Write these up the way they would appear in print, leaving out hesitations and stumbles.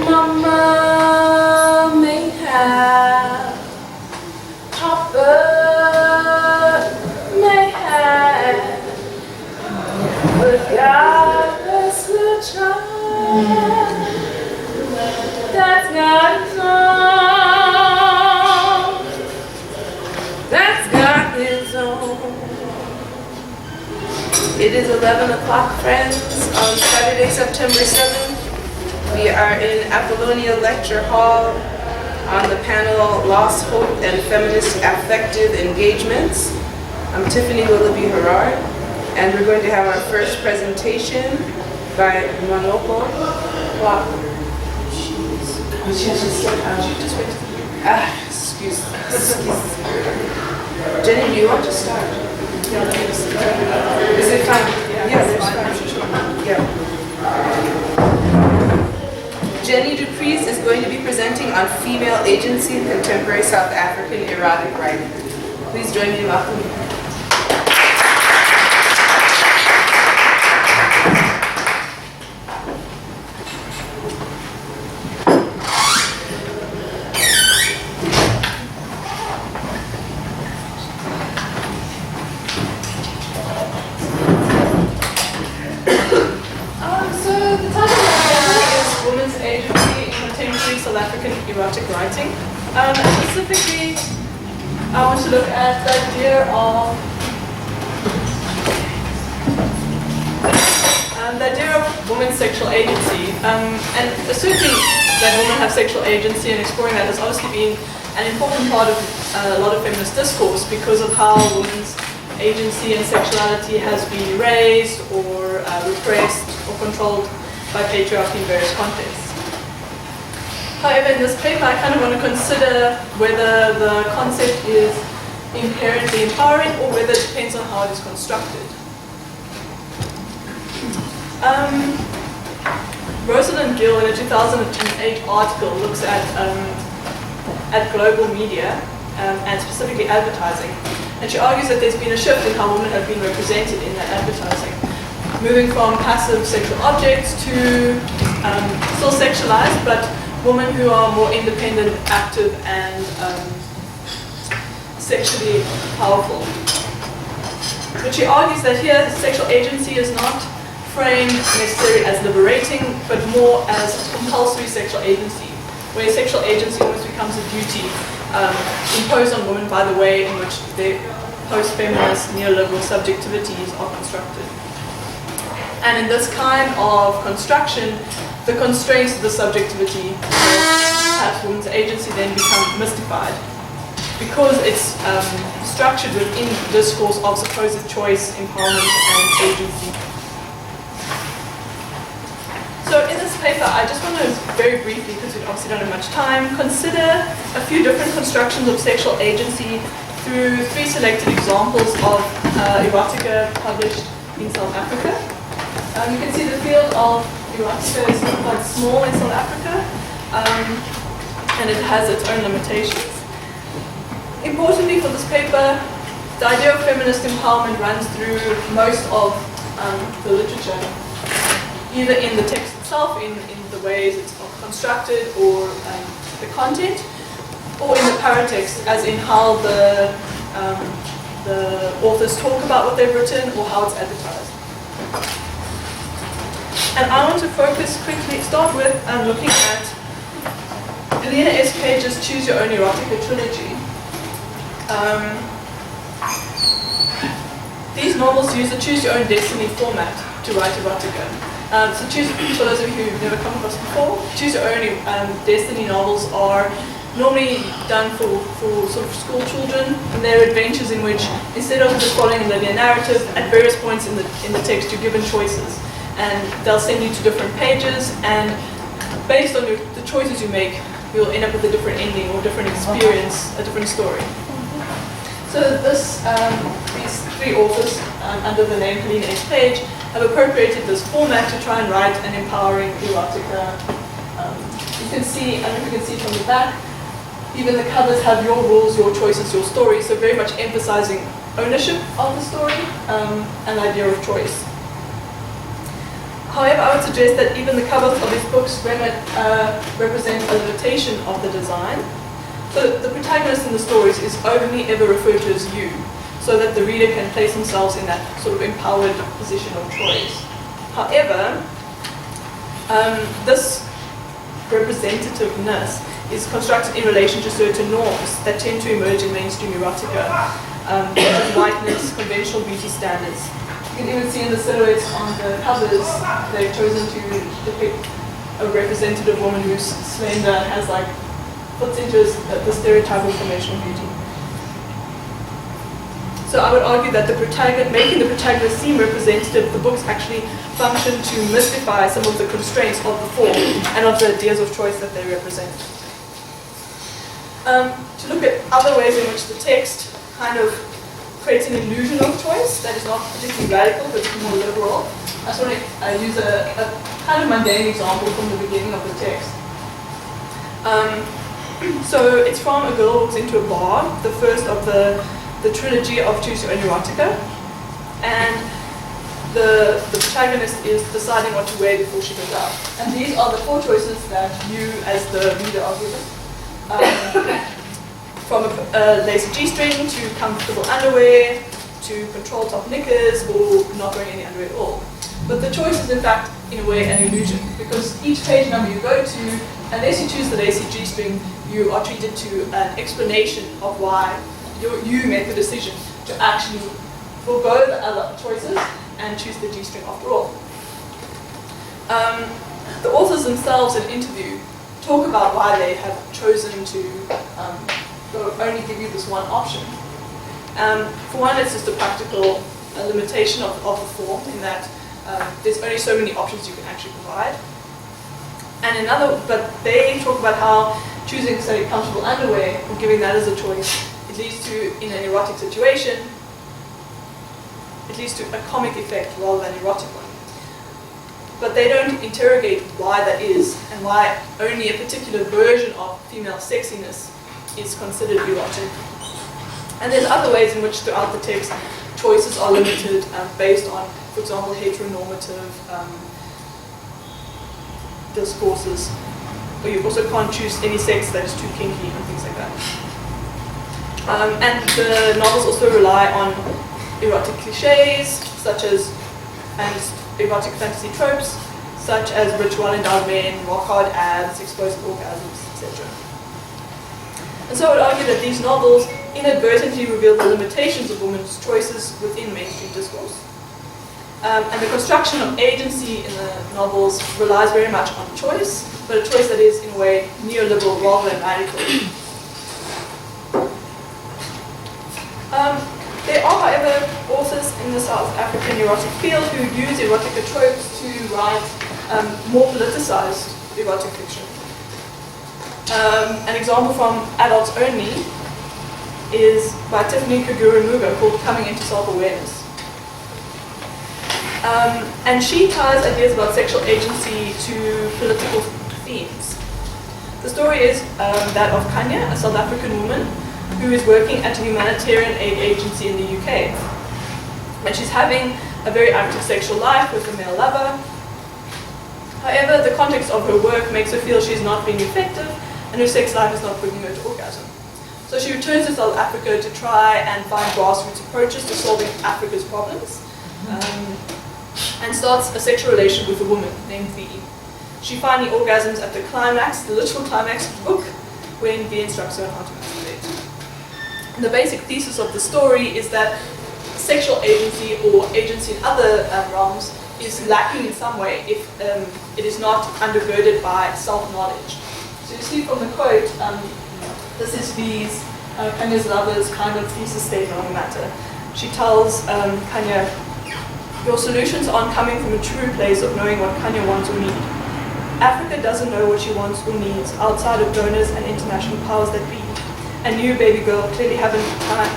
Mama may have, Papa may have, but God bless the child that's got his own, that's got his own. It is 11 o'clock, friends, on Saturday, September 7th. We are in Apollonia Lecture Hall on the panel Lost Hope and Feminist Affective Engagements. I'm Tiffany Willoughby-Herard, and we're going to have our first presentation by Manoko. Wow. Excuse me. Jenny, do you want to start? Is it fine? Yeah, there's fine. Yeah. Jenny Preez is going to be presenting on female agency in contemporary South African erotic writing. Please join me in welcoming her. Erotic writing. Specifically, I want to look at the idea of women's sexual agency, and asserting that women have sexual agency and exploring that has obviously been an important part of a lot of feminist discourse because of how women's agency and sexuality has been erased or repressed or controlled by patriarchy in various contexts. However, in this paper, I kind of want to consider whether the concept is inherently empowering or whether it depends on how it is constructed. Rosalind Gill, in a 2008 article, looks at global media and specifically advertising. And she argues that there's been a shift in how women have been represented in that advertising, moving from passive sexual objects to still sexualized, but women who are more independent, active, and sexually powerful. But she argues that here sexual agency is not framed necessarily as liberating, but more as compulsory sexual agency, where sexual agency almost becomes a duty imposed on women by the way in which their post-feminist neoliberal subjectivities are constructed. And in this kind of construction, the constraints of the subjectivity of women's agency then become mystified because it's structured within the discourse of supposed choice, empowerment, and agency. So in this paper, I just want to very briefly, because we obviously don't have much time, consider a few different constructions of sexual agency through 3 selected examples of erotica published in South Africa. You can see the field of erotica is quite small in South Africa, and it has its own limitations. Importantly for this paper, the idea of feminist empowerment runs through most of the literature, either in the text itself, in the ways it's constructed, or the content, or in the paratext, as in how the authors talk about what they've written or how it's advertised. And I want to start with looking at Helena S. Page's Choose Your Own Erotica trilogy. These novels use the Choose Your Own Destiny format to write erotica. For those of you who've never come across before, Choose Your Own Destiny novels are normally done for sort of school children, and they're adventures in which, instead of just following a linear narrative, at various points in the text you're given choices. And they'll send you to different pages, and based on the choices you make, you'll end up with a different ending or different experience, a different story. So these 3 authors, under the name Helena S. Page, have appropriated this format to try and write an empowering erotica. You can see, I don't know if you can see from the back, even the covers have your rules, your choices, your story, so very much emphasizing ownership of the story and the idea of choice. However, I would suggest that even the covers of his books represent a limitation of the design. So the protagonist in the stories is only ever referred to as you, so that the reader can place themselves in that sort of empowered position of choice. However, this representativeness is constructed in relation to certain norms that tend to emerge in mainstream erotica, such as whiteness, conventional beauty standards. You can even see in the silhouettes on the covers, they've chosen to depict a representative woman who's slender, has like, puts into the stereotype of conventional beauty. So I would argue that making the protagonist seem representative, the books actually function to mystify some of the constraints of the form and of the ideas of choice that they represent. To look at other ways in which the text kind of creates an illusion of choice that is not particularly radical but more liberal, I just want to use a kind of mundane example from the beginning of the text. So it's from A Girl Walks Into a Bar, the first of the trilogy of Choose Your Own Erotica, and the protagonist is deciding what to wear before she goes out. And these are the 4 choices that you as the reader are given. From a lacy G-string to comfortable underwear to control top knickers or not wearing any underwear at all. But the choice is in fact, in a way, an illusion, because each page number you go to, unless you choose the lacy G-string, you are treated to an explanation of why you made the decision to actually forego the other choices and choose the G-string after all. The authors themselves in interview talk about why they have chosen to only give you this one option. For one, it's just a practical limitation of the form in that there's only so many options you can actually provide. And but they talk about how choosing, say, comfortable underwear or giving that as a choice, it leads to, in an erotic situation, it leads to a comic effect rather than an erotic one. But they don't interrogate why that is and why only a particular version of female sexiness is considered erotic. And there's other ways in which throughout the text choices are limited based on, for example, heteronormative discourses, where you also can't choose any sex that is too kinky and things like that. And the novels also rely on erotic cliches, such as, and erotic fantasy tropes, such as rich, well-endowed men, rock-hard abs, explosive orgasms, etc. And so I would argue that these novels inadvertently reveal the limitations of women's choices within mainstream discourse. And the construction of agency in the novels relies very much on choice, but a choice that is, in a way, neoliberal rather than radical. There are, however, authors in the South African erotic field who use erotica tropes to write more politicized erotic fiction. An example from Adults Only is by Tiffany called Coming into Self-Awareness. And she ties ideas about sexual agency to political themes. The story is that of Kanya, a South African woman who is working at a humanitarian aid agency in the UK. And she's having a very active sexual life with a male lover. However, the context of her work makes her feel she's not being effective and her sex life is not bringing her to orgasm. So she returns to South Africa to try and find grassroots approaches to solving Africa's problems, and starts a sexual relation with a woman named V. She finally orgasms at the climax, the literal climax of the book, when V instructs her on how to masturbate. And the basic thesis of the story is that sexual agency or agency in other realms is lacking in some way if it is not undergirded by self-knowledge. So you see from the quote, this is V's, Kanya's lover's kind of thesis statement on the matter. She tells Kanya, your solutions aren't coming from a true place of knowing what Kanya wants or needs. Africa doesn't know what she wants or needs outside of donors and international powers that be. And you, baby girl, clearly haven't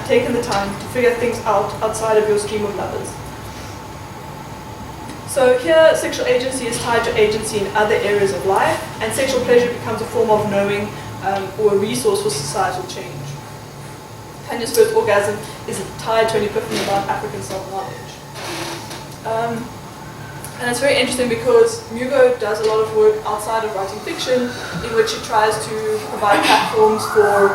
taken the time to figure things out outside of your stream of lovers. So here, sexual agency is tied to agency in other areas of life, and sexual pleasure becomes a form of knowing or a resource for societal change. Kanya's first orgasm is tied to an epiphany about African self-knowledge. And it's very interesting because Mugo does a lot of work outside of writing fiction, in which she tries to provide platforms for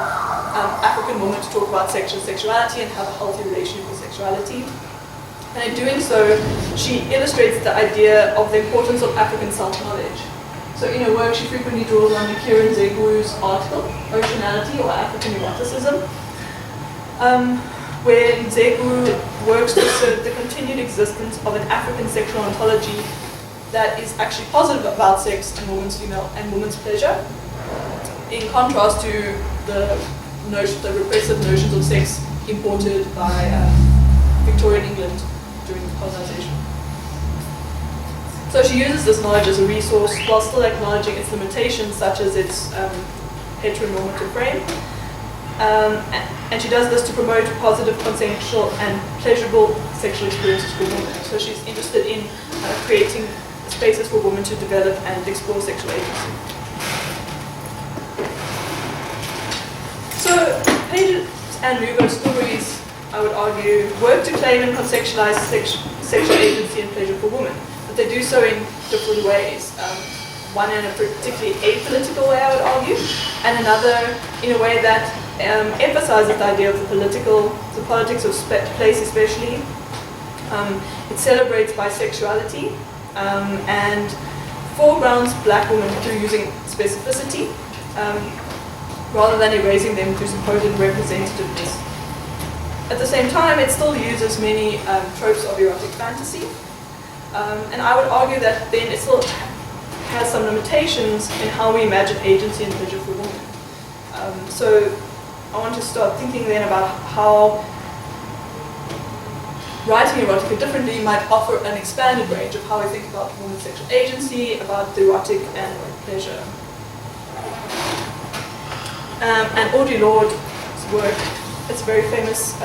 African women to talk about sexuality and have a healthy relationship with sexuality. And in doing so, she illustrates the idea of the importance of African self-knowledge. So in her work, she frequently draws on Kieran Zegu's article, Oceanality or African Eroticism, where Zegu works to assert the continued existence of an African sexual ontology that is actually positive about sex and women's pleasure, in contrast to the repressive notions of sex imported by Victorian England during colonization. So she uses this knowledge as a resource while still acknowledging its limitations, such as its heteronormative frame. And she does this to promote positive, consensual, and pleasurable sexual experiences for women. So she's interested in creating spaces for women to develop and explore sexual agency. So Pages and Mugo's stories, I would argue, work to claim and conceptualize sexual agency and pleasure for women, but they do so in different ways. One in a particularly apolitical way, I would argue, and another in a way that emphasizes the idea of the politics of place especially. It celebrates bisexuality and foregrounds black women through using specificity rather than erasing them through supposed representativeness. At the same time, it still uses many tropes of erotic fantasy, and I would argue that then it still has some limitations in how we imagine agency and pleasure for women. So I want to start thinking then about how writing erotica differently might offer an expanded range of how we think about women's sexual agency, about the erotic and pleasure. And Audre Lorde's work, it's very famous.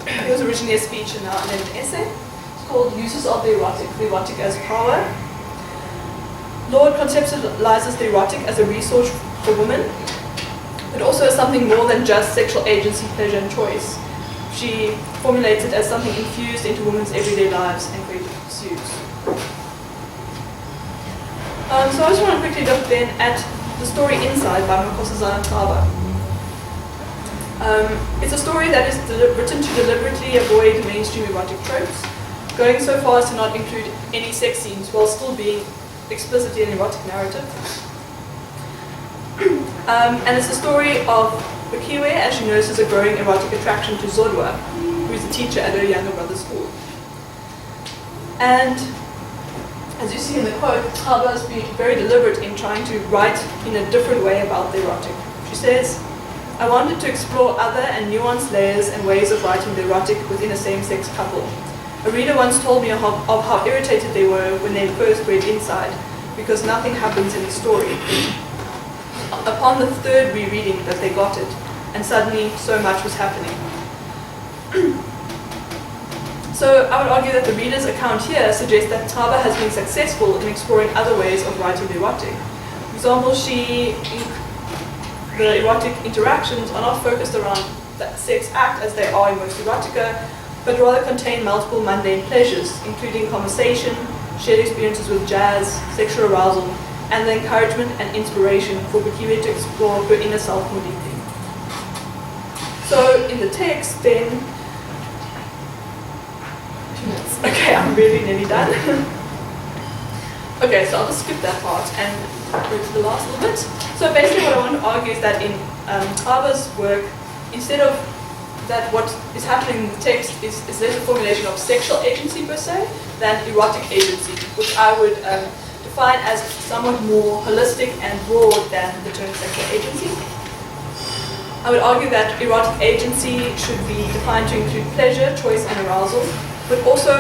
It was originally a speech and now an essay. It's called Uses of the Erotic as Power. Lorde conceptualizes the erotic as a resource for women, but also as something more than just sexual agency, pleasure, and choice. She formulates it as something infused into women's everyday lives and creative pursuits. So I just want to quickly look then at the story Inside by Nkosazana Tlhako. It's a story that is written to deliberately avoid mainstream erotic tropes, going so far as to not include any sex scenes while still being explicitly an erotic narrative. And it's the story of Bakiwe as she nurses a growing erotic attraction to Zodwa, who is a teacher at her younger brother's school. And as you see in the quote, Tlhako has been very deliberate in trying to write in a different way about the erotic. She says, I wanted to explore other and nuanced layers and ways of writing the erotic within a same-sex couple. A reader once told me of how irritated they were when they first read Inside, because nothing happens in the story. Upon the third rereading that they got it, and suddenly so much was happening. So I would argue that the reader's account here suggests that Tlhako has been successful in exploring other ways of writing the erotic. For example, the erotic interactions are not focused around the sex act as they are in most erotica, but rather contain multiple mundane pleasures, including conversation, shared experiences with jazz, sexual arousal, and the encouragement and inspiration for Bakiwe to explore her inner self more deeply. So in the text then, 2 minutes. Okay, I'm really nearly done. Okay, so I'll just skip that part and go to the last little bit. So basically what I want to argue is that in Tlhako's work, instead of that what is happening in the text is less a formulation of sexual agency per se than erotic agency, which I would define as somewhat more holistic and broad than the term sexual agency. I would argue that erotic agency should be defined to include pleasure, choice, and arousal, but also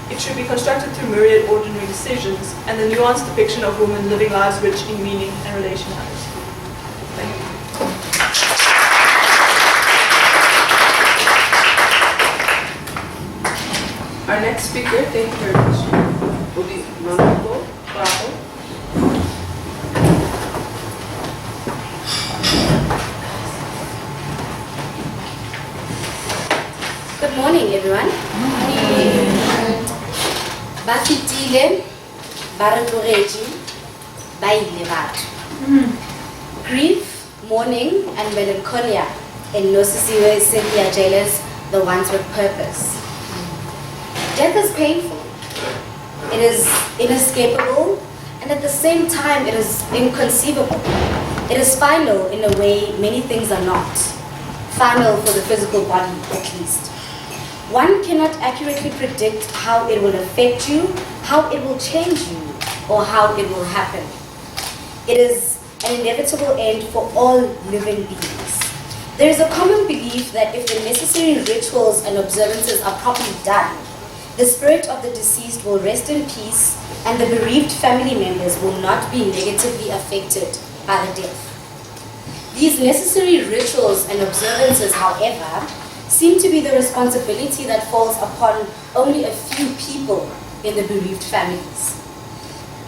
it should be constructed through myriad ordinary decisions and the nuanced depiction of women living lives rich in meaning and relationality. Thank you. Our next speaker, thank you very much, will be Manoko. Good morning, everyone. Bafetile Bafetile, Baretlogetsʼe, Grief, mourning, and melancholia in Motsisi, Cynthia, Jele's The Ones with Purpose. Death is painful. It is inescapable, and at the same time, it is inconceivable. It is final in a way many things are not. Final for the physical body, at least. One cannot accurately predict how it will affect you, how it will change you, or how it will happen. It is an inevitable end for all living beings. There is a common belief that if the necessary rituals and observances are properly done, the spirit of the deceased will rest in peace and the bereaved family members will not be negatively affected by the death. These necessary rituals and observances, however, seem to be the responsibility that falls upon only a few people in the bereaved families.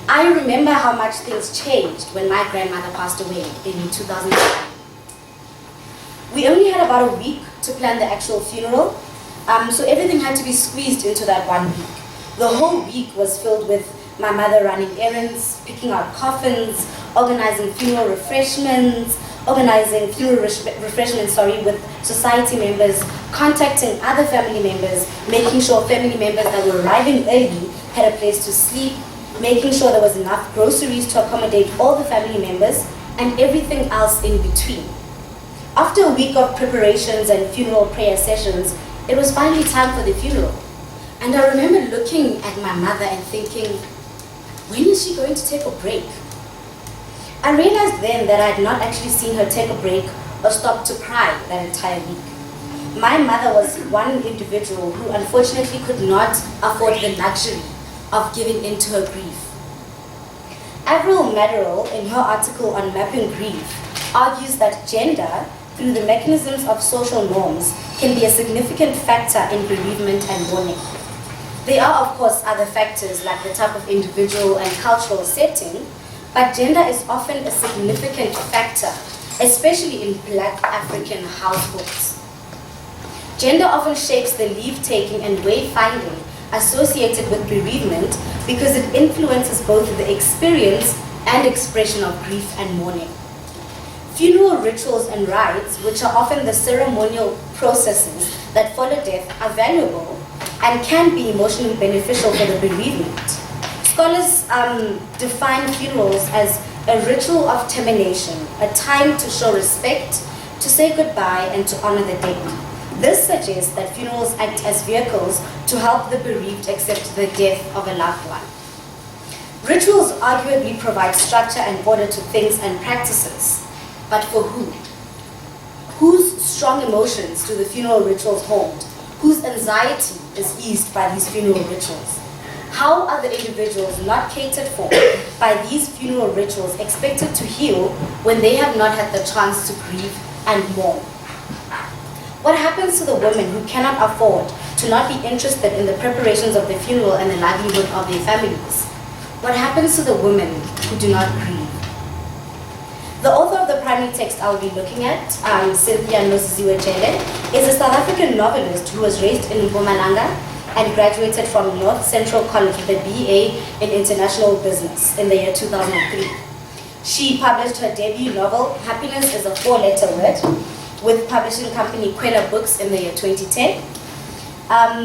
I remember how much things changed when my grandmother passed away in 2009. We only had about a week to plan the actual funeral, so everything had to be squeezed into that 1 week. The whole week was filled with my mother running errands, picking out coffins, organizing funeral refreshments with society members, contacting other family members, making sure family members that were arriving early had a place to sleep, making sure there was enough groceries to accommodate all the family members, and everything else in between. After a week of preparations and funeral prayer sessions, it was finally time for the funeral. And I remember looking at my mother and thinking, when is she going to take a break? I realized then that I had not actually seen her take a break or stop to cry that entire week. My mother was one individual who unfortunately could not afford the luxury of giving in to her grief. Avril Madderall, in her article on mapping grief, argues that gender, through the mechanisms of social norms, can be a significant factor in bereavement and mourning. There are, of course, other factors like the type of individual and cultural setting, but gender is often a significant factor, especially in Black African households. Gender often shapes the leave-taking and way-finding associated with bereavement because it influences both the experience and expression of grief and mourning. Funeral rituals and rites, which are often the ceremonial processes that follow death, are valuable and can be emotionally beneficial for the bereavement. Scholars define funerals as a ritual of termination, a time to show respect, to say goodbye, and to honor the dead. This suggests that funerals act as vehicles to help the bereaved accept the death of a loved one. Rituals arguably provide structure and order to things and practices, but for who? Whose strong emotions do the funeral rituals hold? Whose anxiety is eased by these funeral rituals? How are the individuals not catered for by these funeral rituals expected to heal when they have not had the chance to grieve and mourn? What happens to the women who cannot afford to not be interested in the preparations of the funeral and the livelihood of their families? What happens to the women who do not grieve? The author of the primary text I will be looking at, Cynthia Jele, is a South African novelist who was raised in Mpumalanga and graduated from North Central College with a BA in International Business in the year 2003. She published her debut novel, Happiness is a Four-Letter Word, with publishing company Kwela Books in the year 2010.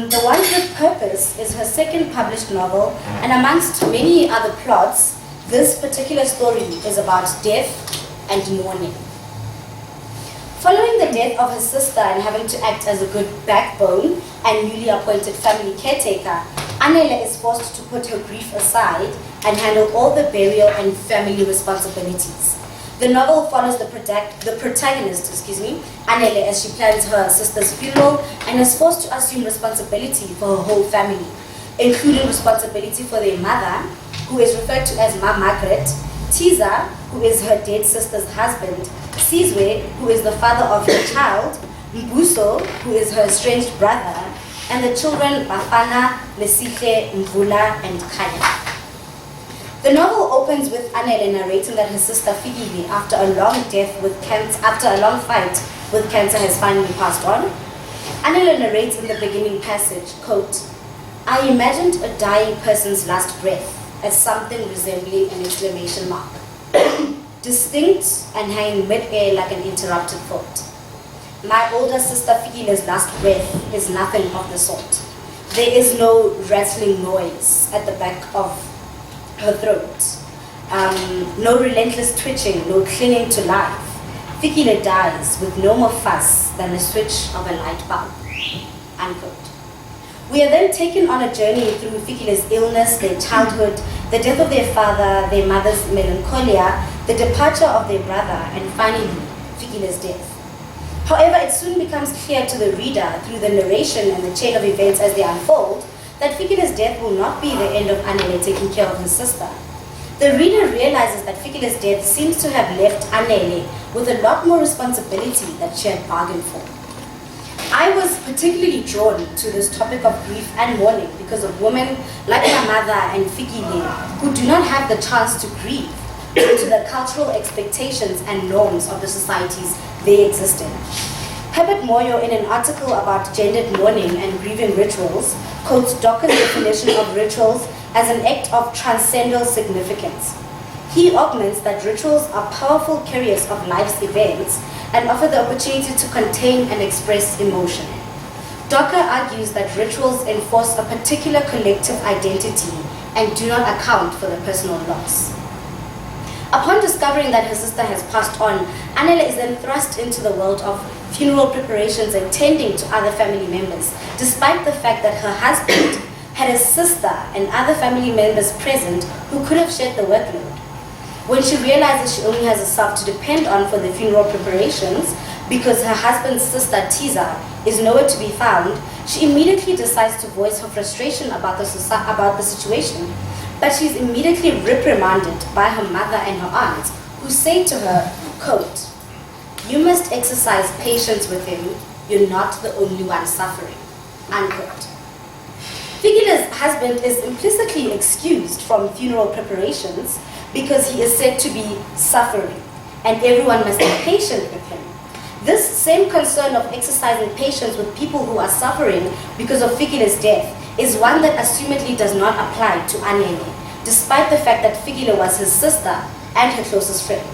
The Ones with Purpose is her second published novel, and amongst many other plots, this particular story is about death and mourning. Following the death of her sister and having to act as a good backbone and newly appointed family caretaker, Anele is forced to put her grief aside and handle all the burial and family responsibilities. The novel follows the protagonist, Anele, as she plans her sister's funeral and is forced to assume responsibility for her whole family, including responsibility for their mother, who is referred to as Ma Margaret, Tiza, who is her dead sister's husband, Sizwe, who is the father of her child, Mbuso, who is her estranged brother, and the children Bafana, Lesihle, Mvula, and Kaya. The novel opens with Anele narrating that her sister Fikile, after a long fight with cancer, has finally passed on. Anele narrates in the beginning passage, quote, I imagined a dying person's last breath as something resembling an exclamation mark, distinct and hanging mid-air like an interrupted thought. My older sister Fikile's last breath is nothing of the sort. There is no rattling noise at the back of her throat, no relentless twitching, no clinging to life. Fikile dies with no more fuss than the switch of a light bulb. Unquote. We are then taken on a journey through Fikile's illness, their childhood, the death of their father, their mother's melancholia, the departure of their brother, and finally, Fikile's death. However, it soon becomes clear to the reader through the narration and the chain of events as they unfold that Fikile's death will not be the end of Anele taking care of his sister. The reader realizes that Fikile's death seems to have left Anele with a lot more responsibility that she had bargained for. I was particularly drawn to this topic of grief and mourning because of women like my mother and Fikile who do not have the chance to grieve due to the cultural expectations and norms of the societies they exist in. Herbert Moyo, in an article about gendered mourning and grieving rituals, quotes Docker's definition of rituals as an act of transcendental significance. He augments that rituals are powerful carriers of life's events and offer the opportunity to contain and express emotion. Docker argues that rituals enforce a particular collective identity and do not account for the personal loss. Upon discovering that her sister has passed on, Anele is then thrust into the world of funeral preparations and tending to other family members, despite the fact that her husband had a sister and other family members present who could have shared the workload. When she realizes she only has herself to depend on for the funeral preparations, because her husband's sister Tiza is nowhere to be found, she immediately decides to voice her frustration about the situation. But she's immediately reprimanded by her mother and her aunt, who say to her, quote, "You must exercise patience with him. You're not the only one suffering," unquote. Fikile's husband is implicitly excused from funeral preparations because he is said to be suffering, and everyone must be patient with him. This same concern of exercising patience with people who are suffering because of Fikile's death is one that assumedly does not apply to Anele, despite the fact that Fikile was his sister and her closest friend.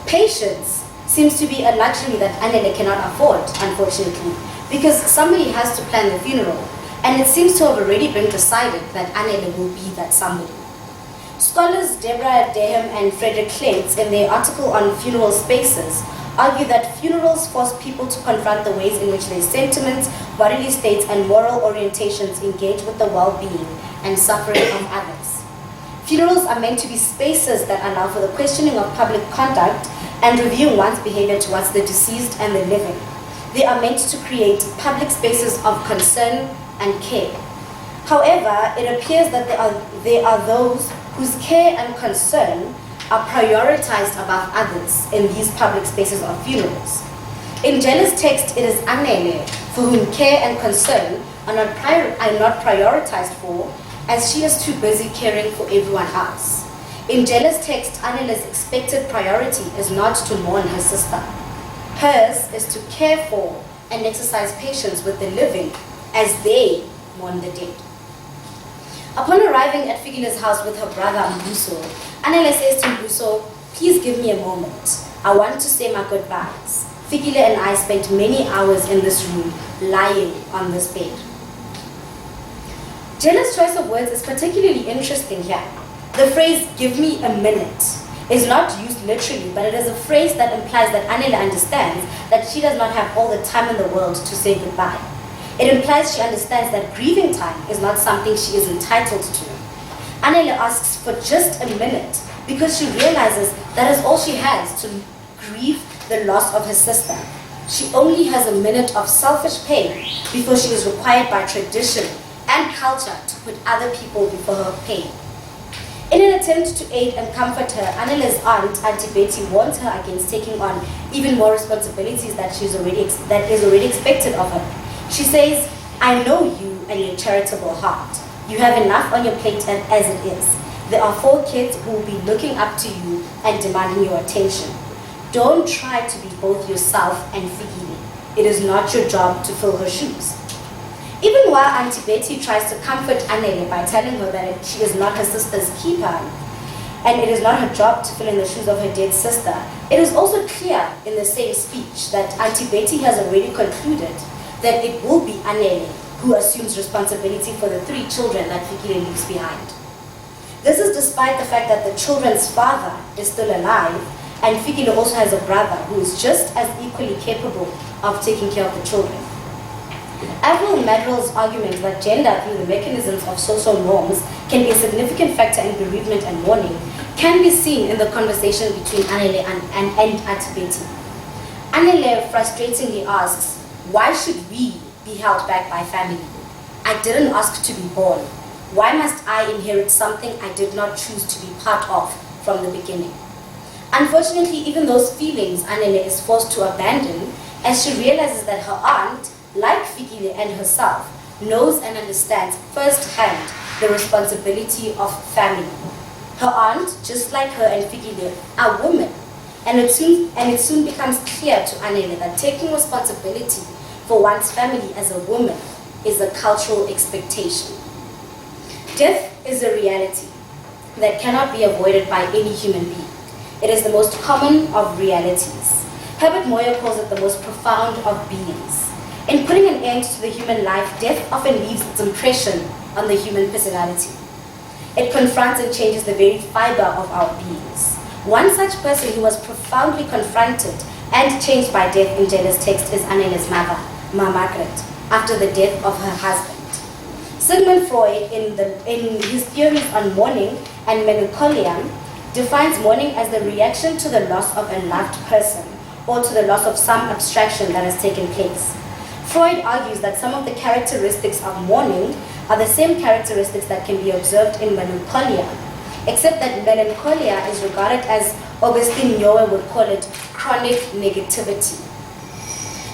Patience seems to be a luxury that Anele cannot afford, unfortunately, because somebody has to plan the funeral, and it seems to have already been decided that Anele will be that somebody. Scholars Deborah Dehem and Frederick Klintz, in their article on funeral spaces, argue that funerals force people to confront the ways in which their sentiments, bodily states, and moral orientations engage with the well-being and suffering of others. Funerals are meant to be spaces that allow for the questioning of public conduct and reviewing one's behavior towards the deceased and the living. They are meant to create public spaces of concern and care. However, it appears that there are those whose care and concern are prioritized above others in these public spaces of funerals. In Jele's text, it is Anele for whom care and concern are not prioritized for, as she is too busy caring for everyone else. In Jele's text, Anele's expected priority is not to mourn her sister. Hers is to care for and exercise patience with the living as they mourn the dead. Upon arriving at Fikile's house with her brother Mbuso, Anele says to Mbuso, "Please give me a moment. I want to say my goodbyes. Fikile and I spent many hours in this room, lying on this bed." Jele's choice of words is particularly interesting here. The phrase, "give me a minute," is not used literally, but it is a phrase that implies that Anele understands that she does not have all the time in the world to say goodbye. It implies she understands that grieving time is not something she is entitled to. Anele asks for just a minute because she realizes that is all she has to grieve the loss of her sister. She only has a minute of selfish pain before she is required by tradition and culture to put other people before her pain. In an attempt to aid and comfort her, Anele's aunt, Auntie Betty, warns her against taking on even more responsibilities that is already expected of her. She says, "I know you and your charitable heart. You have enough on your plate as it is. There are 4 kids who will be looking up to you and demanding your attention. Don't try to be both yourself and Fikile. It is not your job to fill her shoes." Even while Auntie Betty tries to comfort Anele by telling her that she is not her sister's keeper, and it is not her job to fill in the shoes of her dead sister, it is also clear in the same speech that Auntie Betty has already concluded that it will be Anele who assumes responsibility for the 3 children that Fikile leaves behind. This is despite the fact that the children's father is still alive, and Fikile also has a brother who is just as equally capable of taking care of the children. Avril Madrill's argument that gender through the mechanisms of social norms can be a significant factor in bereavement and mourning can be seen in the conversation between Anele and Auntie Betty. Anele frustratingly asks, why should we be held back by family? I didn't ask to be born. Why must I inherit something I did not choose to be part of from the beginning? Unfortunately, even those feelings Anele is forced to abandon as she realizes that her aunt, like Fikile and herself, knows and understands firsthand the responsibility of family. Her aunt, just like her and Fikile, are women, and it soon becomes clear to Anele that taking responsibility for one's family as a woman is a cultural expectation. Death is a reality that cannot be avoided by any human being. It is the most common of realities. Herbert Moyer calls it the most profound of beings. In putting an end to the human life, death often leaves its impression on the human personality. It confronts and changes the very fiber of our beings. One such person who was profoundly confronted and changed by death in Jele's text is Anele's mother, Ma Margaret, after the death of her husband. Sigmund Freud, in his theories on mourning and melancholia, defines mourning as the reaction to the loss of a loved person or to the loss of some abstraction that has taken place. Freud argues that some of the characteristics of mourning are the same characteristics that can be observed in melancholia, except that melancholia is regarded as Augustine Nyoe would call it chronic negativity.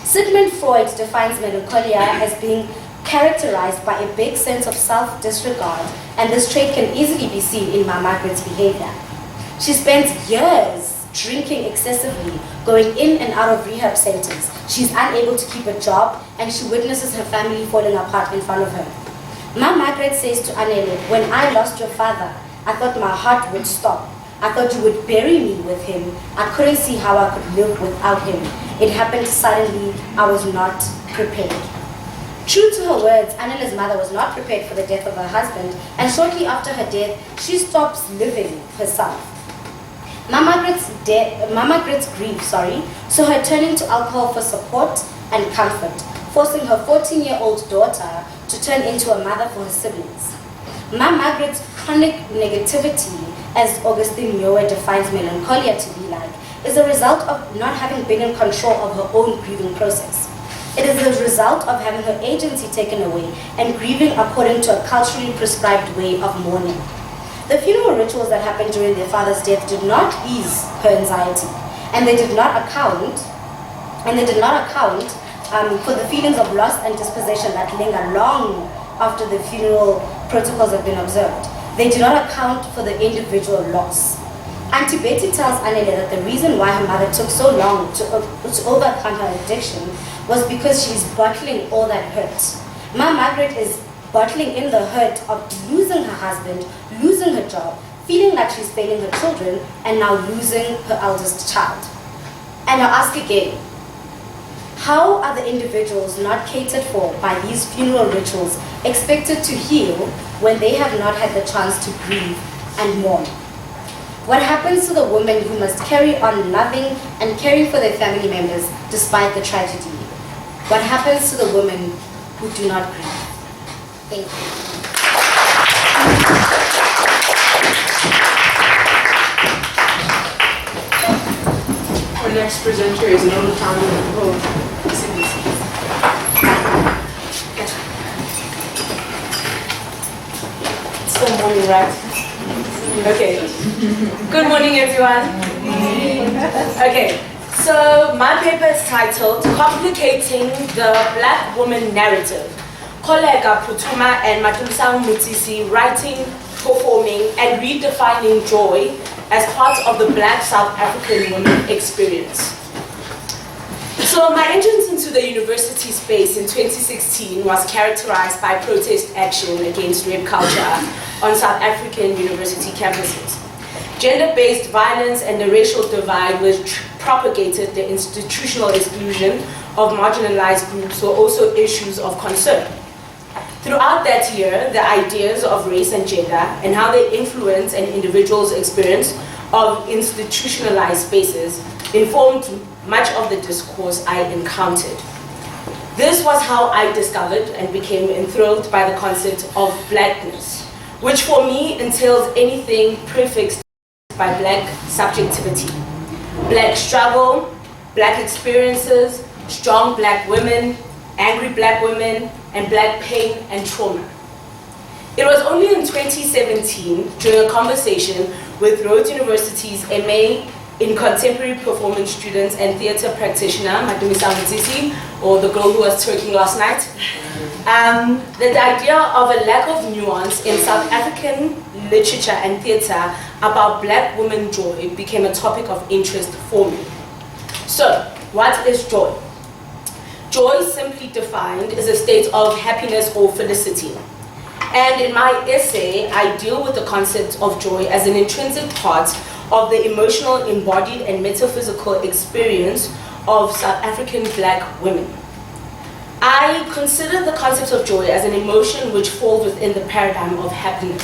Sigmund Freud defines melancholia as being characterized by a big sense of self-disregard, and this trait can easily be seen in Ma Margaret's behavior. She spends years drinking excessively, going in and out of rehab centers. She's unable to keep a job, and she witnesses her family falling apart in front of her. Ma Margaret says to Anele, when I lost your father, I thought my heart would stop. I thought you would bury me with him. I couldn't see how I could live without him. It happened suddenly. I was not prepared. True to her words, Anele's mother was not prepared for the death of her husband, and shortly after her death, she stops living herself. Ma Margaret's grief, saw her turning to alcohol for support and comfort, forcing her 14-year-old daughter to turn into a mother for her siblings. Ma Margaret's chronic negativity, as Augustine Nyoe defines melancholia to be like, is a result of not having been in control of her own grieving process. It is the result of having her agency taken away and grieving according to a culturally prescribed way of mourning. The funeral rituals that happened during their father's death did not ease her anxiety, and they did not account for the feelings of loss and dispossession that linger long after the funeral protocols have been observed. They do not account for the individual loss. Auntie Betty tells Anele that the reason why her mother took so long to overcome her addiction was because she's bottling all that hurt. Ma Margaret is bottling in the hurt of losing her husband, losing her job, feeling like she's failing her children, and now losing her eldest child. And I'll ask again, how are the individuals not catered for by these funeral rituals expected to heal when they have not had the chance to grieve and mourn? What happens to the women who must carry on loving and caring for their family members despite the tragedy? What happens to the women who do not grieve? Thank you. Our next presenter is Noluthando Mpho. It's still morning, right? Okay. Good morning, everyone. Okay, so my paper is titled Complicating the Black Woman Narrative. Koleka, Putuma, and Motsisi writing, performing, and redefining joy as part of the Black South African women experience. So my entrance into the university space in 2016 was characterized by protest action against rape culture on South African university campuses. Gender-based violence and the racial divide which propagated the institutional exclusion of marginalized groups were also issues of concern. Throughout that year, the ideas of race and gender and how they influence an individual's experience of institutionalized spaces informed much of the discourse I encountered. This was how I discovered and became enthralled by the concept of blackness, which for me entails anything prefixed by black subjectivity, black struggle, black experiences, strong black women, angry black women, and black pain and trauma. It was only in 2017, during a conversation with Rhodes University's MA in Contemporary Performance students and theatre practitioner, Mmatumisang, or the girl who was twerking last night, that the idea of a lack of nuance in South African literature and theatre about black women joy became a topic of interest for me. So, what is joy? Joy, simply defined, is a state of happiness or felicity. And in my essay, I deal with the concept of joy as an intrinsic part of the emotional, embodied, and metaphysical experience of South African black women. I consider the concept of joy as an emotion which falls within the paradigm of happiness.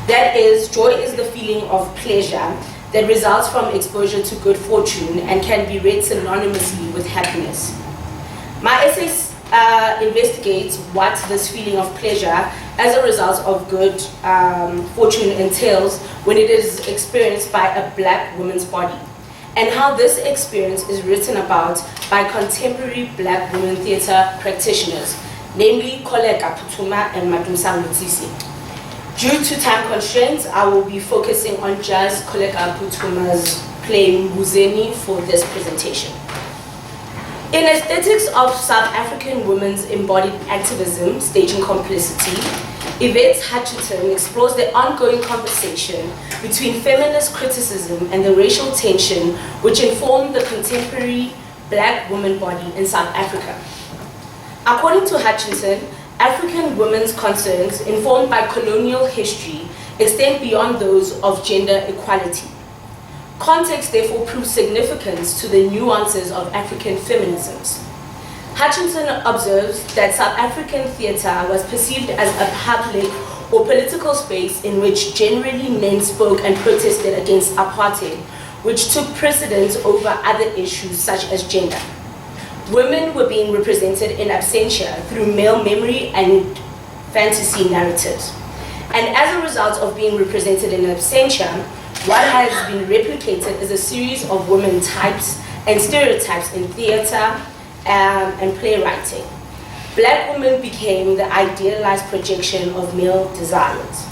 That is, joy is the feeling of pleasure that results from exposure to good fortune and can be read synonymously with happiness. My essay investigates what this feeling of pleasure as a result of good fortune entails when it is experienced by a black woman's body, and how this experience is written about by contemporary black women theatre practitioners, namely Koleka, Putuma, and Motsisi. Due to time constraints, I will be focusing on just Koleka Putuma's play Mbuzeni for this presentation. In Aesthetics of South African Women's Embodied Activism, Staging Complicity, Yvette Hutchinson explores the ongoing conversation between feminist criticism and the racial tension which informed the contemporary black woman body in South Africa. According to Hutchinson, African women's concerns informed by colonial history extend beyond those of gender equality. Context therefore proves significance to the nuances of African feminisms. Hutchinson observes that South African theatre was perceived as a public or political space in which generally men spoke and protested against apartheid, which took precedence over other issues such as gender. Women were being represented in absentia through male memory and fantasy narratives. And as a result of being represented in absentia, what has been replicated is a series of women types and stereotypes in theatre and playwriting. Black women became the idealized projection of male desires.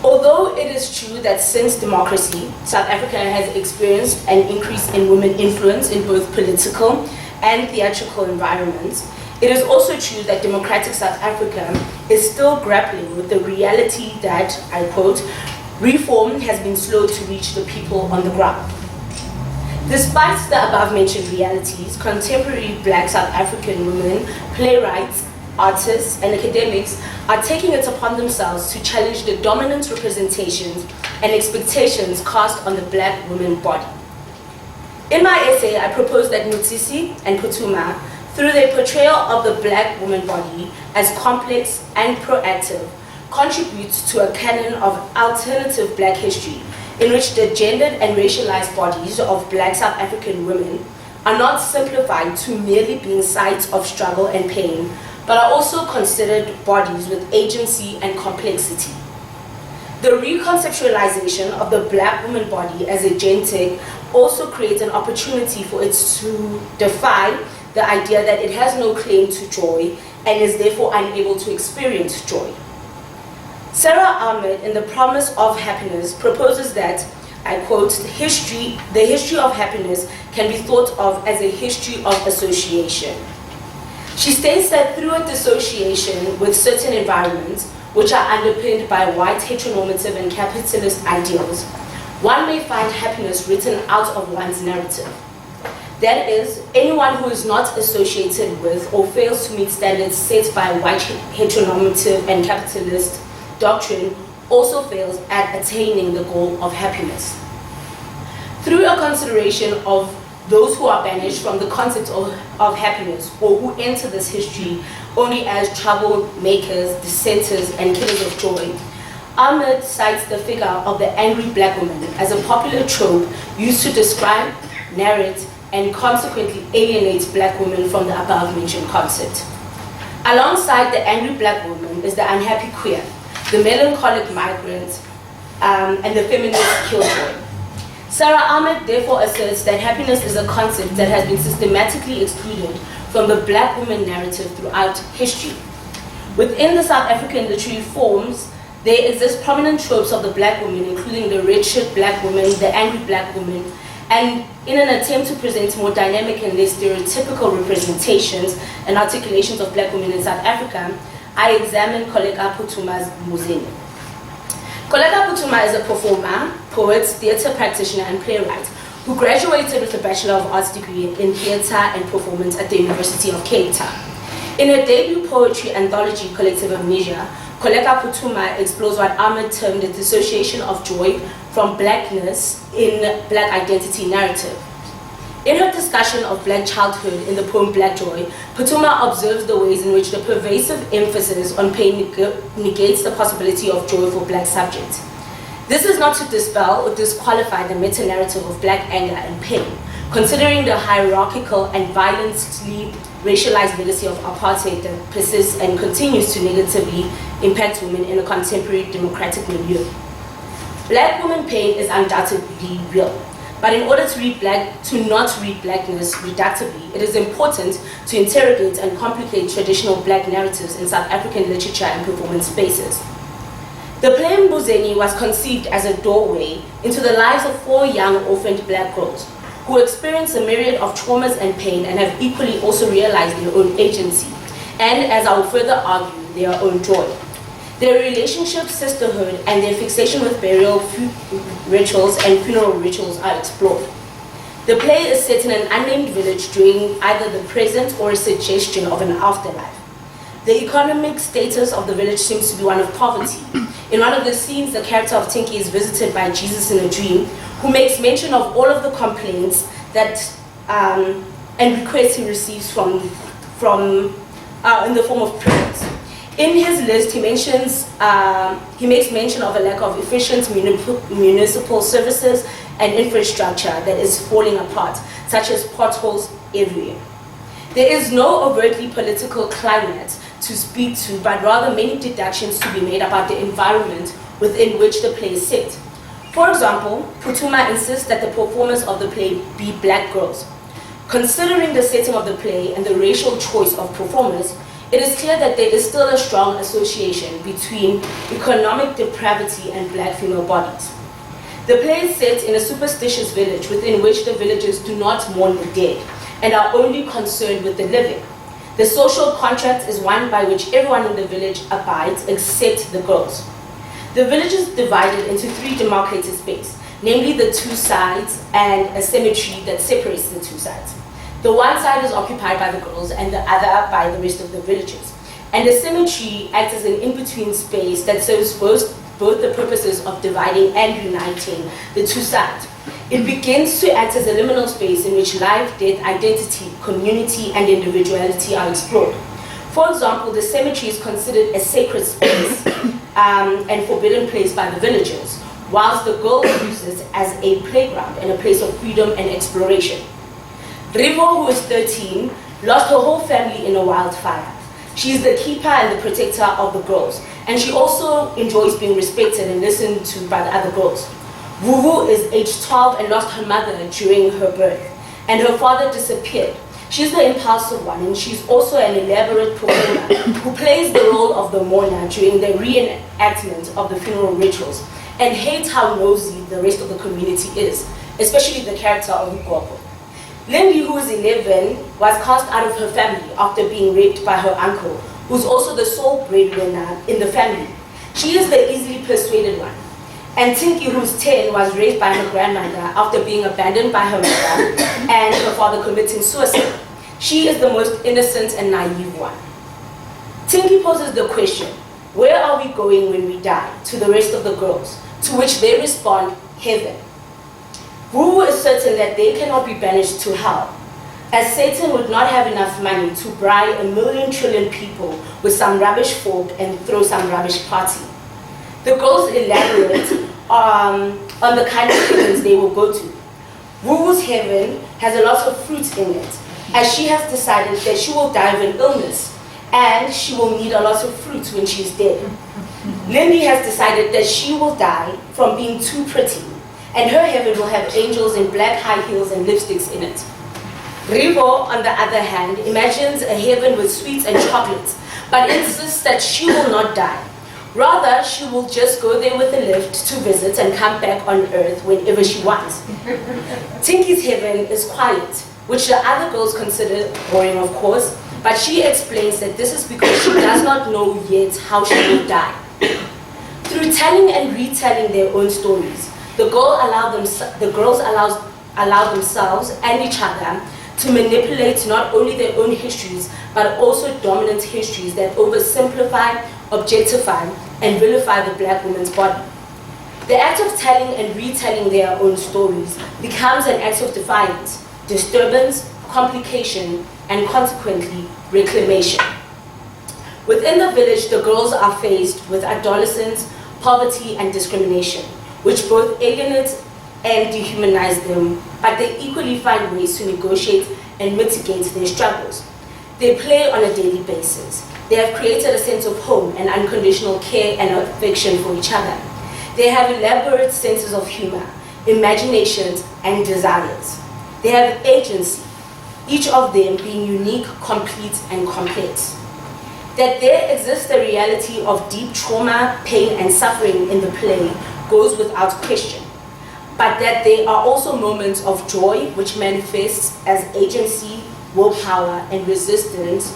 Although it is true that since democracy, South Africa has experienced an increase in women influence in both political and theatrical environments, it is also true that democratic South Africa is still grappling with the reality that, I quote, reform has been slow to reach the people on the ground. Despite the above-mentioned realities, contemporary black South African women, playwrights, artists, and academics are taking it upon themselves to challenge the dominant representations and expectations cast on the black woman body. In my essay, I propose that Motsisi and Putuma, through their portrayal of the black woman body as complex and proactive, contributes to a canon of alternative black history in which the gendered and racialized bodies of black South African women are not simplified to merely being sites of struggle and pain, but are also considered bodies with agency and complexity. The reconceptualization of the black woman body as agentic also creates an opportunity for it to defy the idea that it has no claim to joy and is therefore unable to experience joy. Sarah Ahmed, in The Promise of Happiness, proposes that, I quote, the history of happiness can be thought of as a history of association. She states that through a dissociation with certain environments, which are underpinned by white heteronormative and capitalist ideals, one may find happiness written out of one's narrative. That is, anyone who is not associated with or fails to meet standards set by white heteronormative and capitalist doctrine also fails at attaining the goal of happiness. Through a consideration of those who are banished from the concept of happiness, or who enter this history only as troublemakers, dissenters, and killers of joy, Ahmed cites the figure of the angry black woman as a popular trope used to describe, narrate, and consequently alienate black women from the above-mentioned concept. Alongside the angry black woman is the unhappy queer, the melancholic migrant, and the feminist killjoy. Sarah Ahmed therefore asserts that happiness is a concept that has been systematically excluded from the black woman narrative throughout history. Within the South African literary forms, there exist prominent tropes of the black woman, including the wretched black woman, the angry black woman, and in an attempt to present more dynamic and less stereotypical representations and articulations of black women in South Africa, I examined Koleka Putuma's Mourning. Koleka Putuma is a performer, poet, theatre practitioner, and playwright who graduated with a Bachelor of Arts degree in Theatre and Performance at the University of Cape Town. In her debut poetry anthology, Collective Amnesia, Koleka Putuma explores what Ahmed termed the dissociation of joy from blackness in black identity narrative. In her discussion of black childhood in the poem Black Joy, Putuma observes the ways in which the pervasive emphasis on pain negates the possibility of joy for black subjects. This is not to dispel or disqualify the meta-narrative of black anger and pain, considering the hierarchical and violently racialized legacy of apartheid that persists and continues to negatively impact women in a contemporary democratic milieu. Black woman pain is undoubtedly real. But in order to not read blackness reductively, it is important to interrogate and complicate traditional black narratives in South African literature and performance spaces. The play Mbuzeni was conceived as a doorway into the lives of 4 young orphaned black girls who experience a myriad of traumas and pain and have equally also realized their own agency, and, as I will further argue, their own joy. Their relationship, sisterhood, and their fixation with burial rituals and funeral rituals are explored. The play is set in an unnamed village during either the present or a suggestion of an afterlife. The economic status of the village seems to be one of poverty. In one of the scenes, the character of Tinky is visited by Jesus in a dream, who makes mention of all of the complaints that and requests he receives from in the form of prayers. In his list, he makes mention of a lack of efficient municipal services and infrastructure that is falling apart, such as potholes everywhere. There is no overtly political climate to speak to, but rather many deductions to be made about the environment within which the play is set. For example, Putuma insists that the performers of the play be black girls. Considering the setting of the play and the racial choice of performers, it is clear that there is still a strong association between economic depravity and black female bodies. The play is set in a superstitious village within which the villagers do not mourn the dead and are only concerned with the living. The social contract is one by which everyone in the village abides except the girls. The village is divided into 3 demarcated spaces, namely the 2 sides and a cemetery that separates the 2 sides. The one side is occupied by the girls and the other by the rest of the villagers. And the cemetery acts as an in-between space that serves both the purposes of dividing and uniting the 2 sides. It begins to act as a liminal space in which life, death, identity, community, and individuality are explored. For example, the cemetery is considered a sacred space and forbidden place by the villagers, whilst the girls use it as a playground and a place of freedom and exploration. Rivo, who is 13, lost her whole family in a wildfire. She is the keeper and the protector of the girls, and she also enjoys being respected and listened to by the other girls. Vuvu is age 12 and lost her mother during her birth, and her father disappeared. She's the impulsive one, and she's also an elaborate performer who plays the role of the mourner during the reenactment of the funeral rituals, and hates how nosy the rest of the community is, especially the character of Ugogo. Lindy, who is 11, was cast out of her family after being raped by her uncle, who's also the sole breadwinner in the family. She is the easily persuaded one. And Tinky, who's 10, was raised by her grandmother after being abandoned by her mother and her father committing suicide. She is the most innocent and naive one. Tinky poses the question, where are we going when we die, to the rest of the girls, to which they respond, heaven. Wuwu is certain that they cannot be banished to hell, as Satan would not have enough money to bribe 1,000,000 trillion people with some rubbish fork and throw some rubbish party. The girls elaborate on the kind of heavens they will go to. Wuwu's heaven has a lot of fruit in it, as she has decided that she will die of an illness, and she will need a lot of fruit when she's dead. Lindy has decided that she will die from being too pretty, and her heaven will have angels in black high heels and lipsticks in it. Rivo, on the other hand, imagines a heaven with sweets and chocolates, but insists that she will not die. Rather, she will just go there with a lift to visit and come back on Earth whenever she wants. Tinky's heaven is quiet, which the other girls consider boring, of course, but she explains that this is because she does not know yet how she will die. Through telling and retelling their own stories, the girls allow themselves and each other to manipulate not only their own histories, but also dominant histories that oversimplify, objectify, and vilify the black woman's body. The act of telling and retelling their own stories becomes an act of defiance, disturbance, complication, and consequently, reclamation. Within the village, the girls are faced with adolescence, poverty, and discrimination, which both alienate and dehumanize them, but they equally find ways to negotiate and mitigate their struggles. They play on a daily basis. They have created a sense of home and unconditional care and affection for each other. They have elaborate senses of humor, imaginations, and desires. They have agency, each of them being unique, complete, and complex. That there exists a reality of deep trauma, pain, and suffering in the play goes without question. But that there are also moments of joy which manifests as agency, willpower, and resistance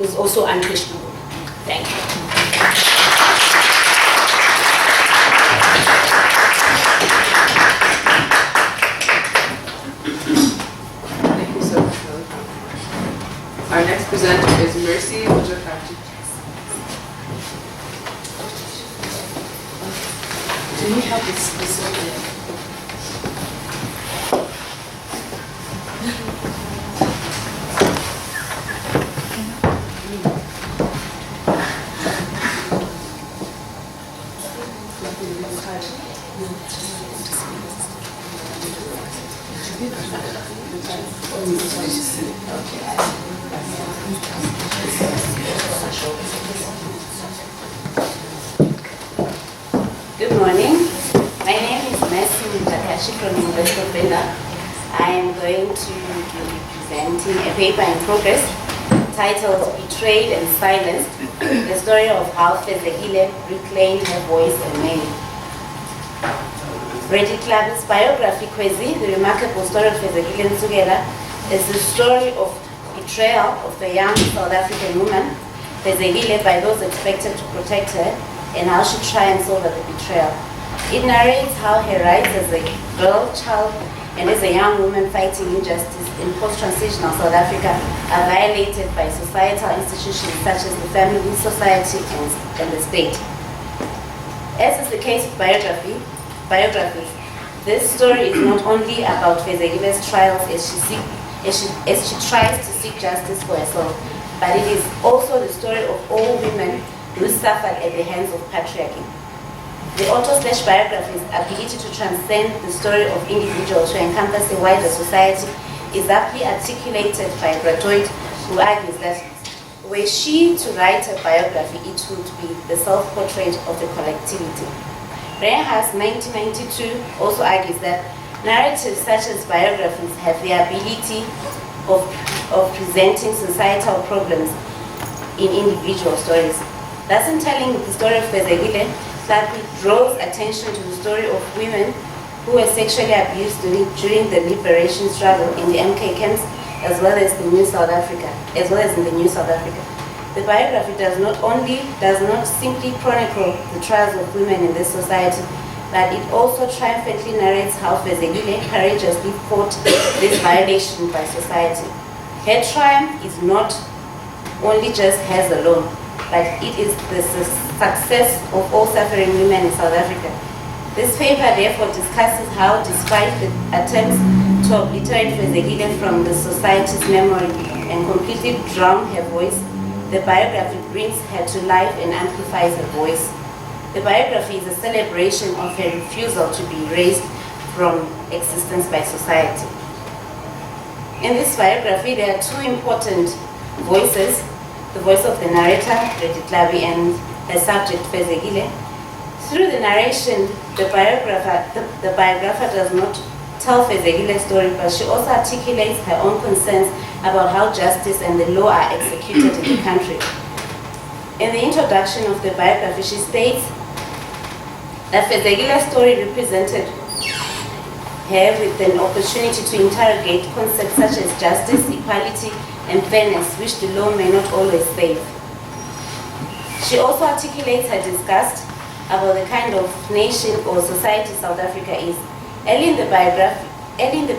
is also unquestionable. Thank you. Thank you so much, Mel. Our next presenter is Mercy Mujakachi. Do we have this? Good morning. My name is Mujakachi from University of Venda. I am going to be presenting a paper in progress titled Betrayed and Silenced, the story of how Fezekile reclaimed her voice and name. Baretlogetsʼ biography, Kwezi, the remarkable story of Fezekile Nsugela, is the story of betrayal of a young South African woman, Fezekile, by those expected to protect her, and how she tried and solve the betrayal. It narrates how her rights as a girl, child, and as a young woman fighting injustice in post-transitional South Africa are violated by societal institutions such as the family, society, and the state. As is the case with biographies, this story is not only about Fezekile's trials as she tries to seek justice for herself, but it is also the story of all women who suffered at the hands of patriarchy. The author's biography's ability to transcend the story of individuals to encompass a wider society is aptly articulated by Bradoid, who argues that were she to write a biography, it would be the self-portrait of the collectivity. Reinhardt, 1992, also argues that narratives such as biographies have the ability of presenting societal problems in individual stories. Thus, in telling the story of Fezekile, Tlhako draws attention to the story of women who were sexually abused during the liberation struggle in the MK camps, as well as in the New South Africa. The biography does not simply chronicle the trials of women in this society, but it also triumphantly narrates how Fezekile courageously fought this violation by society. Her triumph is not only just hers alone, but it is the success of all suffering women in South Africa. This paper therefore discusses how, despite the attempts to obliterate Fezekile from the society's memory and completely drown her voice, the biography brings her to life and amplifies her voice. The biography is a celebration of her refusal to be erased from existence by society. In this biography, there are two important voices: the voice of the narrator, Baretlogetsʼ, and her subject, Fezekile. Through the narration, the biographer does not tell Fezekile's story, but she also articulates her own concerns about how justice and the law are executed in the country. In the introduction of the biography, she states that Fezekile's story represented her with an opportunity to interrogate concepts such as justice, equality, and fairness, which the law may not always save. She also articulates her disgust about the kind of nation or society South Africa is. Early in the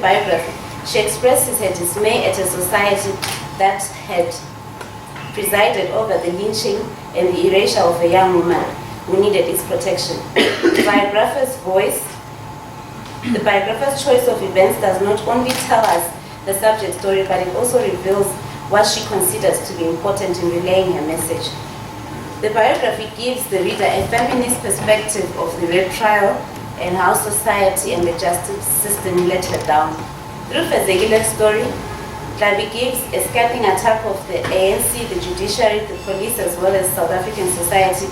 biography, she expresses her dismay at a society that had presided over the lynching and the erasure of a young woman who needed its protection. The biographer's choice of events does not only tell us the subject story, but it also reveals what she considers to be important in relaying her message. The biography gives the reader a feminist perspective of the rape trial and how society and the justice system let her down. Through Fezekile's story, Tlhako gives a scathing attack of the ANC, the judiciary, the police, as well as South African society,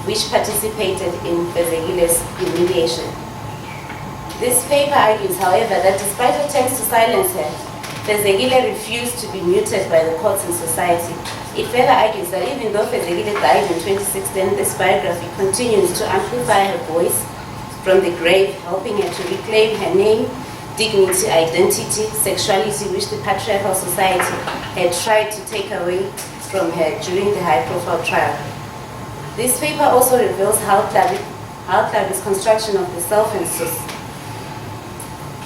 which participated in Fezekile's humiliation. This paper argues, however, that despite attempts to silence her, Fezekile refused to be muted by the courts and society. It further argues that even though Fezekile died in 2016, this biography continues to amplify her voice from the grave, helping her to reclaim her name, dignity, identity, sexuality, which the patriarchal society had tried to take away from her during the high-profile trial. This paper also reveals how Tlhako's construction of the self and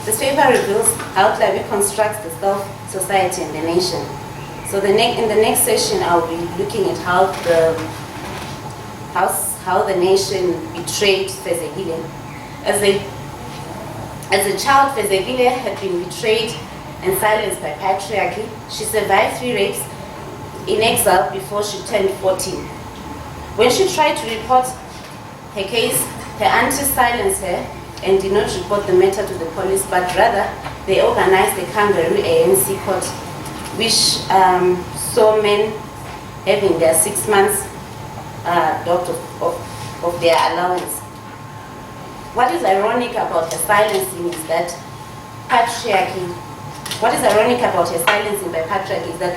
This paper reveals how Tlhako constructs the self, society, and the nation. So in the next session, I'll be looking at how the nation betrayed Fezekile. As a child, Fezekile had been betrayed and silenced by patriarchy. She survived 3 rapes in exile before she turned 14. When she tried to report her case, her aunties silenced her and did not report the matter to the police, but rather they organized the Kangaroo ANC court, which saw men having their 6 months docked of their allowance. What is ironic about her silencing is that